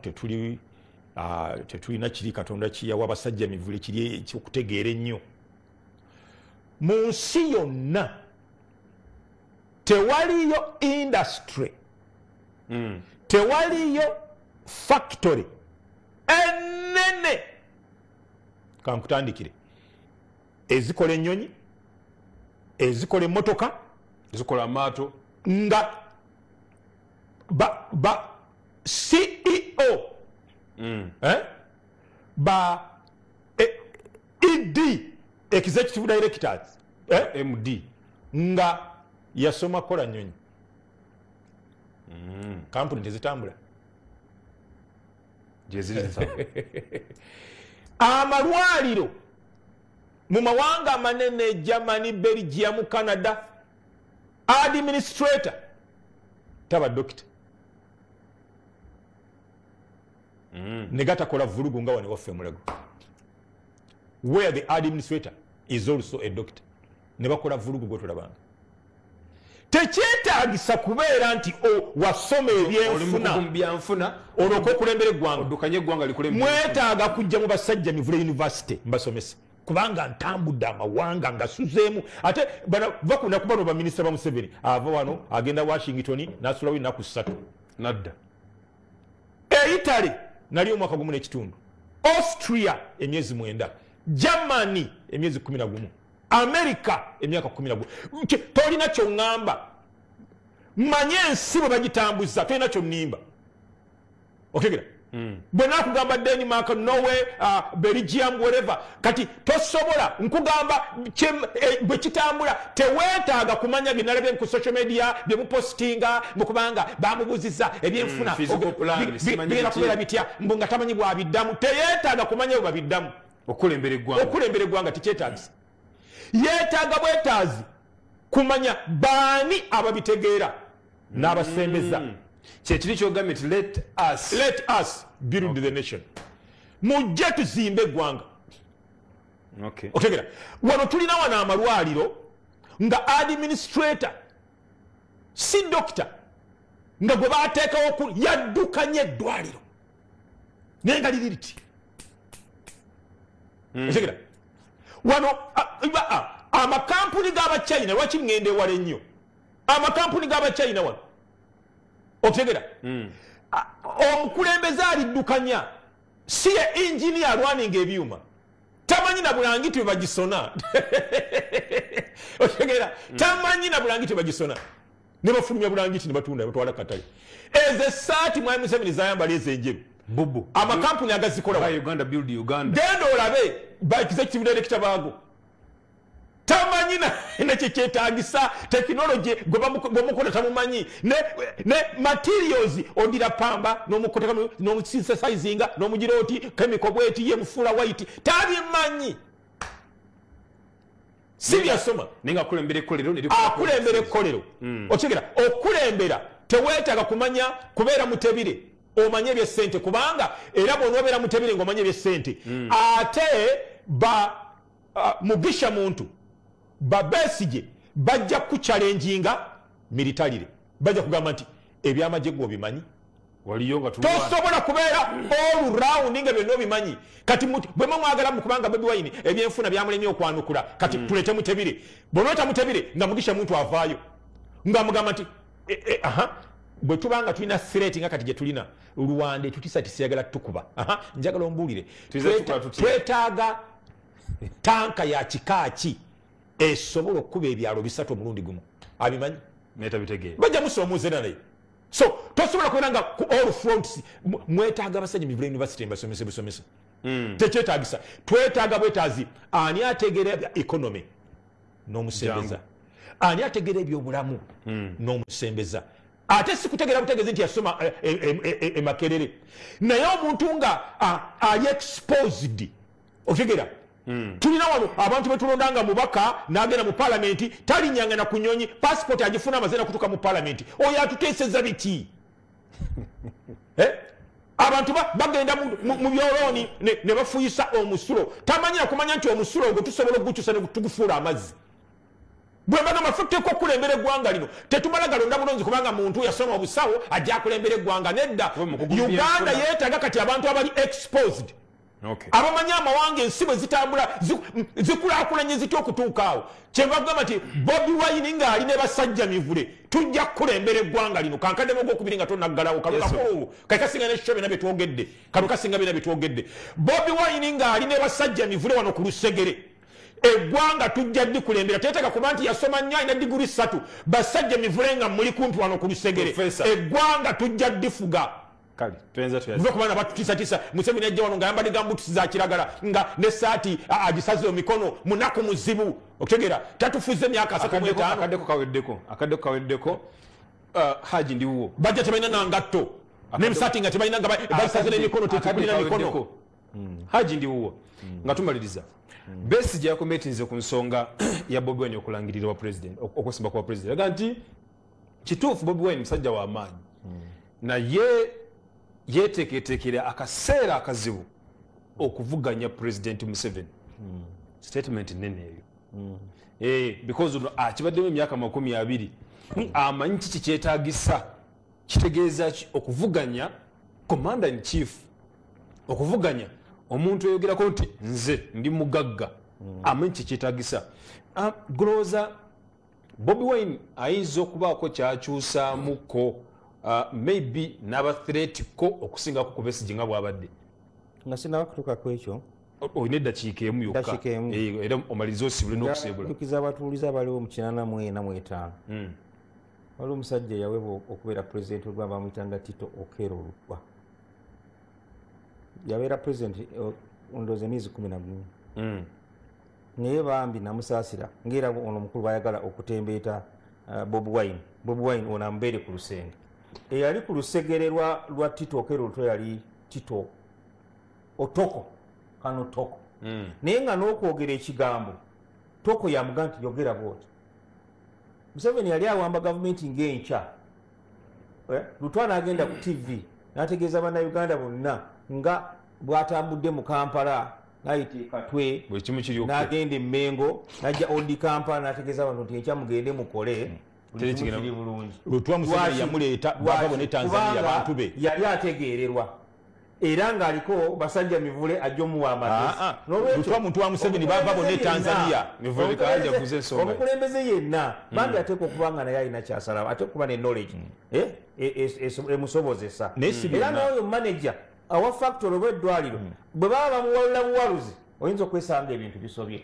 S3: tetulina kiri Katonda kiyawa abasajja mivule kiri ekyokutegeera ennyo mu nsi yonna tewaliyo industry tewaliyo factory enene kankutandikire ezikola ennyonyi ezikola emmotoka
S1: ezikola amaato
S3: nga ba CEO ba ED executive directors
S1: MD
S3: nga yasoma kola nnyonyi kampuni tezitambula amalwaliro mu mawanga amanene Germany, Belgium, Canada administrator taba doctor negatakola vulugu nga wano waffe mulago where the administrator is also a doctor ne bakola vulugu gwetulabanga tekyetaagisa kubeera nti wasoma ebyenfuna olwoka okulembera eggwanga mwetaaga kujja mu basajja mivule university mbasomesa kubanga ntambudde amawanga ngasuzeemu ate bakunda kuba no baminisita ba Museveni ava wano agenda Washington nasulawo ennaku 3
S1: nadda
S3: Italy nali omwaka gumu n'ekitundu Austria emyezi 9 Germany emyezi 11 America emyaka 11 tolina kyoŋŋamba manye ensi bwe bagitambuza tolina kyonnimba otegera bwe nakugamba Denmark, Norway, Belgium, whatever kati tosobola nkugamba bwe kitambula teweetaaga kumanya binalabye ku social media bye mupostinga mukubanga bamubuziza ebyenfuna bigenda kubeera bitya mbu nga tamanyi bwabiddamu teyeetaaga kumanya bwe babiddamu okulembera eggwanga tekyetaagisa yeetaaga bwetaazi kumanya baani ababitegeera n'abasembeza
S1: kyekiri kyogambye nti
S3: let us build the nation. Mujje tuzimbe eggwanga. Otegera wano tulina wano amalwaliro nga administrator si doctor nga gwe baateekawo yaddukanye eddwaliro naye nga liri liti. Otegera wano amakampuni g'abachina lwaki ŋŋenda ewala ennyo amakampuni g'abachina wano otegera omukulembeze aliddukanya si ye engineer alwaninga ebyuma tamanyi na bulangiti bwe bagisona otegera tamanyi na bulangiti bwe bagisona ne bafulumya bulangiti ne batunda batwala katale ezo esaati mwami Museveni zayambala ezenjeru bubu amakampuni agazikola
S1: Uganda build Uganda
S3: genda olabe ba executive director baago tamanyi na kyetagisa technology gwemukola tamumanyi ne materials odira pamba n'omusynthesizinga n'omugiroti chemical bweti ye mufula white tabimanyi sibiyasoma
S1: ninga akulembera
S3: ekkolero otegera okulembera teweetaga kumanya kubeera mutebire omanye ebyessente kubanga era bw'onoobeera mutebire ng'omanye ebyessente ate mugisha muntu Babesije bajja kuchallenginga militarire bajja kugamba nti ebyamagye gwo bimanyi
S1: waliyo nga
S3: tosobola kubeera all round nga bino bimanyi kati bwe mwagala mukubanga Bobi Wine ebyenfuna byamulemye okwanukula kati tulete mutebire bonota mutebire nga mugisha muntu avaayo nga mugamba nti bwe tubanga tulina threat nga kati gye tulina Luwande tutisayagala tukuba njagala ombulire twetaaga tanka ya kikaaki esobola okuba ebyalo bisatu omulundi gumu abimanyi
S1: netabitegeera
S3: bajja musoomuzena naye so tosobola kubeera nga ku all fronts mwetaaga abasajja mivula university mbasomese busomesa tekyetaagisa twetaaga bwetaazi ani ategeera economy n'omusembeza ani ategeera ebyobulamu n'omusembeza ate sikutegeera butegeezi nti yasoma emakerere naye omuntu nga ali exposed otegeera tulina wano abantu betulondanga mubaka n'agenda mu palamenti talinyanga na kunyonyi passport agifuna amazina kutuka mu palamenti oyo atuteeseza biki abantu bagenda mu byolooni ne bafuyisa omusulo tamanyira kumanya nti omusulo ogwo tusobola okugukyusa ne tugufuula amazzi bwe mbagamba ffe tuteekwa okulembera eggwanga lino tetumala galonda bulungi kubanga muntu yasoma obusawo ajja akulembera eggwanga nedda Uganda yeetaaga kati abantu abali exposed abamanyi amawanga ensi bwe zitambula zikulaakulanye zitya okutuukaawo kyembagamba nti Bobi Wine ng'ali ne basajja mivule tujja kukulembera eggwanga lino kankadde ogwokubiri nga tonnaggalawo kalukakulu kasinga n'ekikyo byonna byetwogedde kalukasinga byonna byetwogedde Bobi Wine ng'ali ne basajja mivule wano ku lusegere eggwanga tujja ddikulembera teteeka kuba nti yasoma nnyo alina diguri 3 basajja mivule nga muli kumpi wano ku lusegere eggwanga tujja ddifuga
S1: kale tuenza
S3: tuyaza kubana batutisatisa Museveni ajja wano ngayambadde gambutusi za kiragala nga ne saati agisaze omikono munaku muzibu okutegera tatufuze myaka 3
S1: akaddeko kaweddeko Haji ndiwo
S3: bajja tebalina nangatto ne saati nga tebalina nga basaze n'emikono tetukulina mikono
S1: Haji ndiwo nga tumaliriza Besigye yakometinze ku nsonga ya Bobi Wine okulangirira wa president okusimba kwa president aga nti kituufu Bobi Wine musajja wa amaanyi na yeteketekera akaseera akazibu okuvuganya president Museveni statement nene eyo because akibaddemu emyaka 20 amanyi kiki kyetaagisa kitegeeza okuvuganya commander in chief okuvuganya omuntu oyogerako nti nze ndi mugagga amanyi kiki kyetaagisa groza Bobi Wine ayinza okubaako kyakyusaamuko maybe naba threat ko okusinga ku Besigye nga bwabadde
S2: nga sinaba kutuuka ku ekyo
S1: oyina eddakiika emu yokka era omaliriza osibule n'okusibula
S2: ndukiza abatuuliza abaliwo mu 1945 waliwo omusajja yaweebwa okubeera pulezidenti olugamba bamuyitanga Tito Okello Lutwa yabeera pulezidenti ndowooza emyezi 11 naye bambi namusaasira ngaera ono omukulu bayagala okutembeeta Bobi Wine ono amubeere ku lusenge eyali ku lusegere lwa Tito Okello Lutwa yali Tito Otoko kano Toko naye nga n'okwogera ekigambo Toko yamuga nti yogera bwoti Museveni yali awamba gavumenti ng'enkya Lutwa n'agenda ku TV n'ategeeza bannayuganda bonna nga bw'atambudde mu Kampala n'ayita Katwe n'agenda e Mengo n'ajja Odi Kampala n'ategeeza abantu nti enkya mugende mukole kiri bulungi.
S3: Lutwa Museveni yamuleeta bw'ava ne Tanzania abantu be
S2: yali ategeererwa era ng'aliko basajja mivule ajja omuwa amagezi.
S3: Lutwa muntu wa Museveni bava ne Tanzania
S1: mivule kaja kuze ensonga.
S2: Omukulembeze yenna bambi ateekwa okuba nga naye alina kyasalawo ate okuba ne knowledge emusobozesa. Era n'oyo manager awa factory oba eddwaliro bwe baba bamuwalula buwaluzi oyinza okwesanga ebintu bisobye.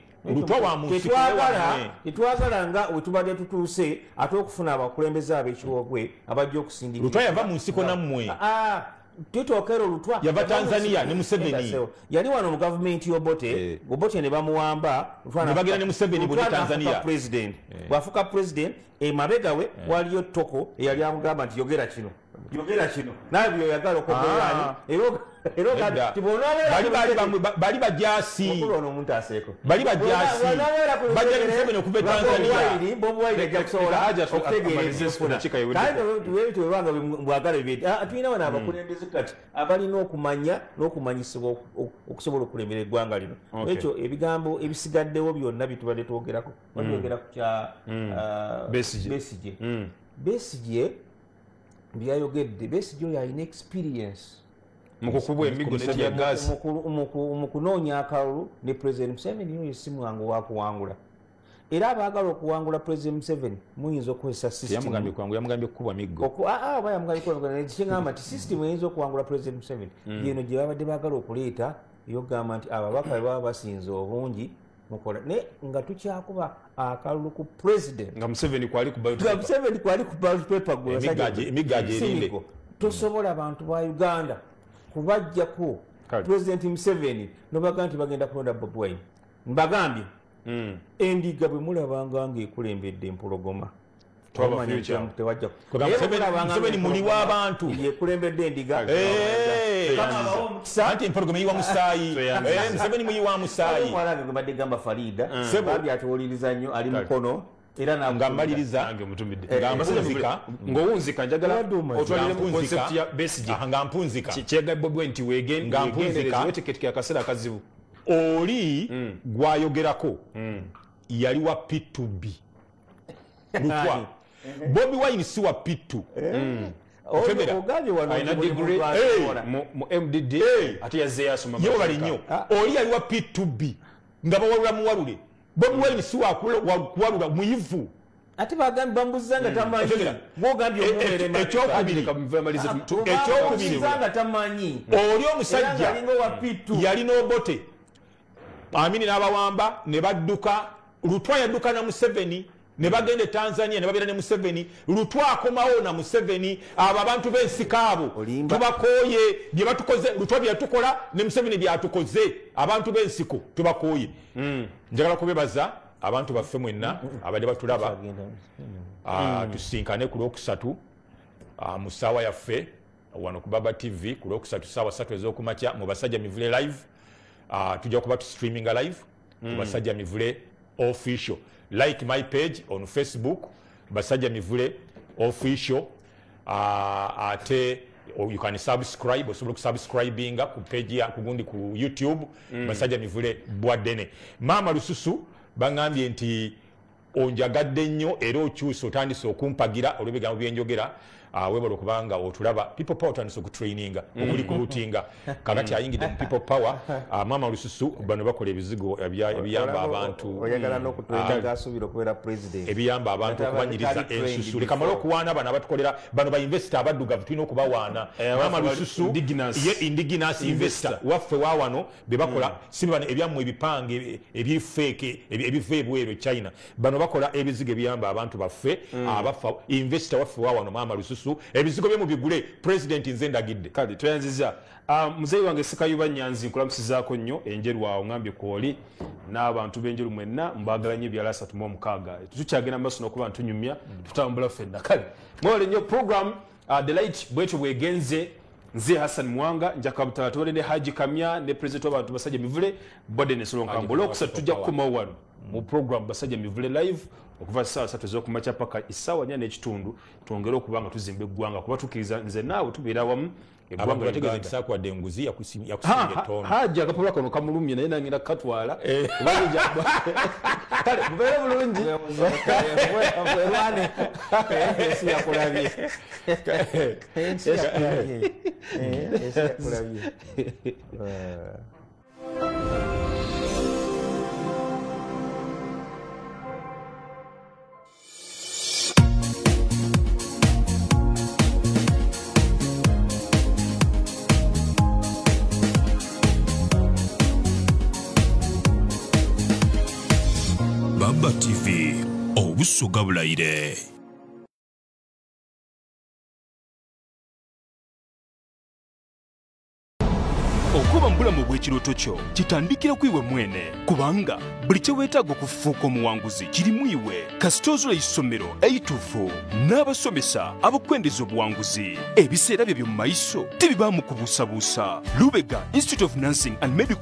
S2: Tetwagala nga we tubadde tutuuse ate okufuna abakulembeze ab'ekiwogwe abajja okusindika.
S3: Lutwa yava mu nsiko nammwe.
S2: Titookero Lutwa
S3: yava Tanzania ne Museveni
S2: yali wano mu gavumenti y'Obote. Obote ne bamuwamba
S3: ne bagenda ne Museveni mu Tanzania.
S2: Bw'afuuka president emabega we waliyo Toko eyali amugamba nti yogera kino naye byoyagala okwogeraani
S3: bali bajasi
S2: omuntu aseeko
S3: bali bajasi bajja ne Museveni okuva Tanzania
S2: bobuwaire ajja kusobola okutegeera mbwagala tulina wano abakulembeze kati abalina okumanya n'okumanyisibwa okusobola okulembera eggwanga lino. Ekyo ebigambo ebisigaddewo byonna bitubadde twogerako batwogera ku kya Besigye byayogedde. Besigye oyo alina experience
S1: mukukubwa emigo ne gas
S2: mu kunoonya akalulu ne President Museveni oyo si mwangu wa kuwangula. Era abaagala okuwangula President Museveni muyinza okukozesa system.
S3: Yamugambye kukubwa miggo.
S2: Oba yamugambye kukubwa miggo. Kyengamba nti system eyinza okuwangula President Museveni yeno gye babadde baagala okuleeta ey'okugamba nti ababaka bwe baba basinze obungi mukola ne nga tukyakuba akalulu ku president
S1: nga Museveni kwali ku ballot
S2: paper
S3: emigaji erinde
S2: tosobola abantu ba Uganda kubajjako President Museveni nobaga nti bagenda kulonda Bobi Wine. Mbagambye endiga bwe mulabanga ng'ekulembedde empologoma
S3: Museveni muli w'abantu
S2: yekulembedde endiga
S3: anti empologoma eyiwa musaayi Museveni muyiwa musaayi
S2: mwalange gwe badde gamba Farida babi atuwuliriza nnyo ali mukono era
S3: ngamaliriza
S1: ng'owunzika njagala otwalire mu concept ya Besigye
S3: nga mpunzika
S1: kyega Bobi Wine nti wegendereza weteketika akaseera akazibu
S3: oli gwayogerako yali wa P2B Lutwa Bobi Wine si wa P2
S1: alina degree mu MDD ate yazze yasoma
S3: yo bali nnyo oli yali wa P2B nga bawalula muwalule. Bobi Wine si wa kuwalula muyivu
S2: ate bagambi bambuzanga tamanyi bwogambye omuwere ekyokubiri tamanyi
S3: oli omusajja yali n'Obote Amini n'abawamba ne badduka. Lutwa yadduka na Museveni ne bagende Tanzania ne babeera ne Museveni. Lutwa akomawo na Museveni. Abo abantu b'ensi kaabo tubakooye bye batukoze. Lutwa byatukola ne Museveni byatukoze abantu b'ensiko tubakooye. Njagala kubebaza abantu baffe mwenna abadde batulaba tusinkane ku Lwokusatu mu ssaawa yaffe wano ku Baba TV ku Lwokusatu ssaawa 3 ez'okumakya mu Basajja Mivule live. Tujja kuba tu streaming live ku Basajja Mivule official. Like my page on Facebook Basajja Mivule official. Ate you can subscribe osobola okusubscribinga ku page ya kugundi ku YouTube Basajja Mivule Bwadene. Mama Lususu bangambye nti onjagadde nnyo era okyusa otandise okumpagira olw'ebigambo byenjogera. Webala okubanga otulaba people power otandise okutraininga okuli kulutinga kakati ayingidde mu people power. Mama Lususu bano bakola ebizigo ebiyamba abantu
S2: oyagala n'okutwetaga asuubira okubeera president
S3: ebiyamba abantu okubanyiriza ensusu. Leka mala okuwaana bano abatukolera bano ba investor abaddugavu tulina okubawaana. Mama Lususu ye indigenous investor waffe waawano be bakola sibi bano ebyammwe ebipange ebifeeke ebiva ebweru China. Bano bakola ebizigo ebiyamba abantu baffe abafa investor waffe waawano Mama Lususu. Ebizigo bye mu bigule president nze ndagidde
S1: kale twayanziza. Muzeyi wange Sekayuba Nyanzi nkulamusizaako nnyo enjeru awo ngambye kwoli n'abantu b'enjeru mwenna mbagala nnyo ebyala 36 tukyagenda maaso n'okuba ntunyumya tutambula ffenna. Kale mwole nnyo program The Light bwetyo bwegenze. Nze Hassan Mwanga njakabutala tubale ne Haji Kamya ne president w'abantu Basajja Mivule Bwadene Solonkambo. Olwokusatu tujja kukomawo wano mu program Basajja Mivule live okuva saa 3 ez'okumakya paka essaawa 4 n'ekitundu twongere okuba nga tuzimba eggwanga kuba tukkiriza nze naawe tubeera wamu
S3: abantu bategeeza nti saakwadde enguzi yakusinga ettondo
S1: hajja akapapula kano kamulumye naye nangenda kukatwala kale mubeere bulungi
S2: ensi yakulabye
S12: Baba TV obusoga bulayire. Okuba mbulamu bw'ekirooto kyo kitandikira ku iwe mwene kubanga buli kye weetaaga okufuuka omuwanguzi kirimu iwe kasita ozula essomero eituufu n'abasomesa abakwendeza obuwanguzi ebiseera byo by'omu maaso tebibaamu kubuusabuusa. Lubega Institute of Nursing and Medical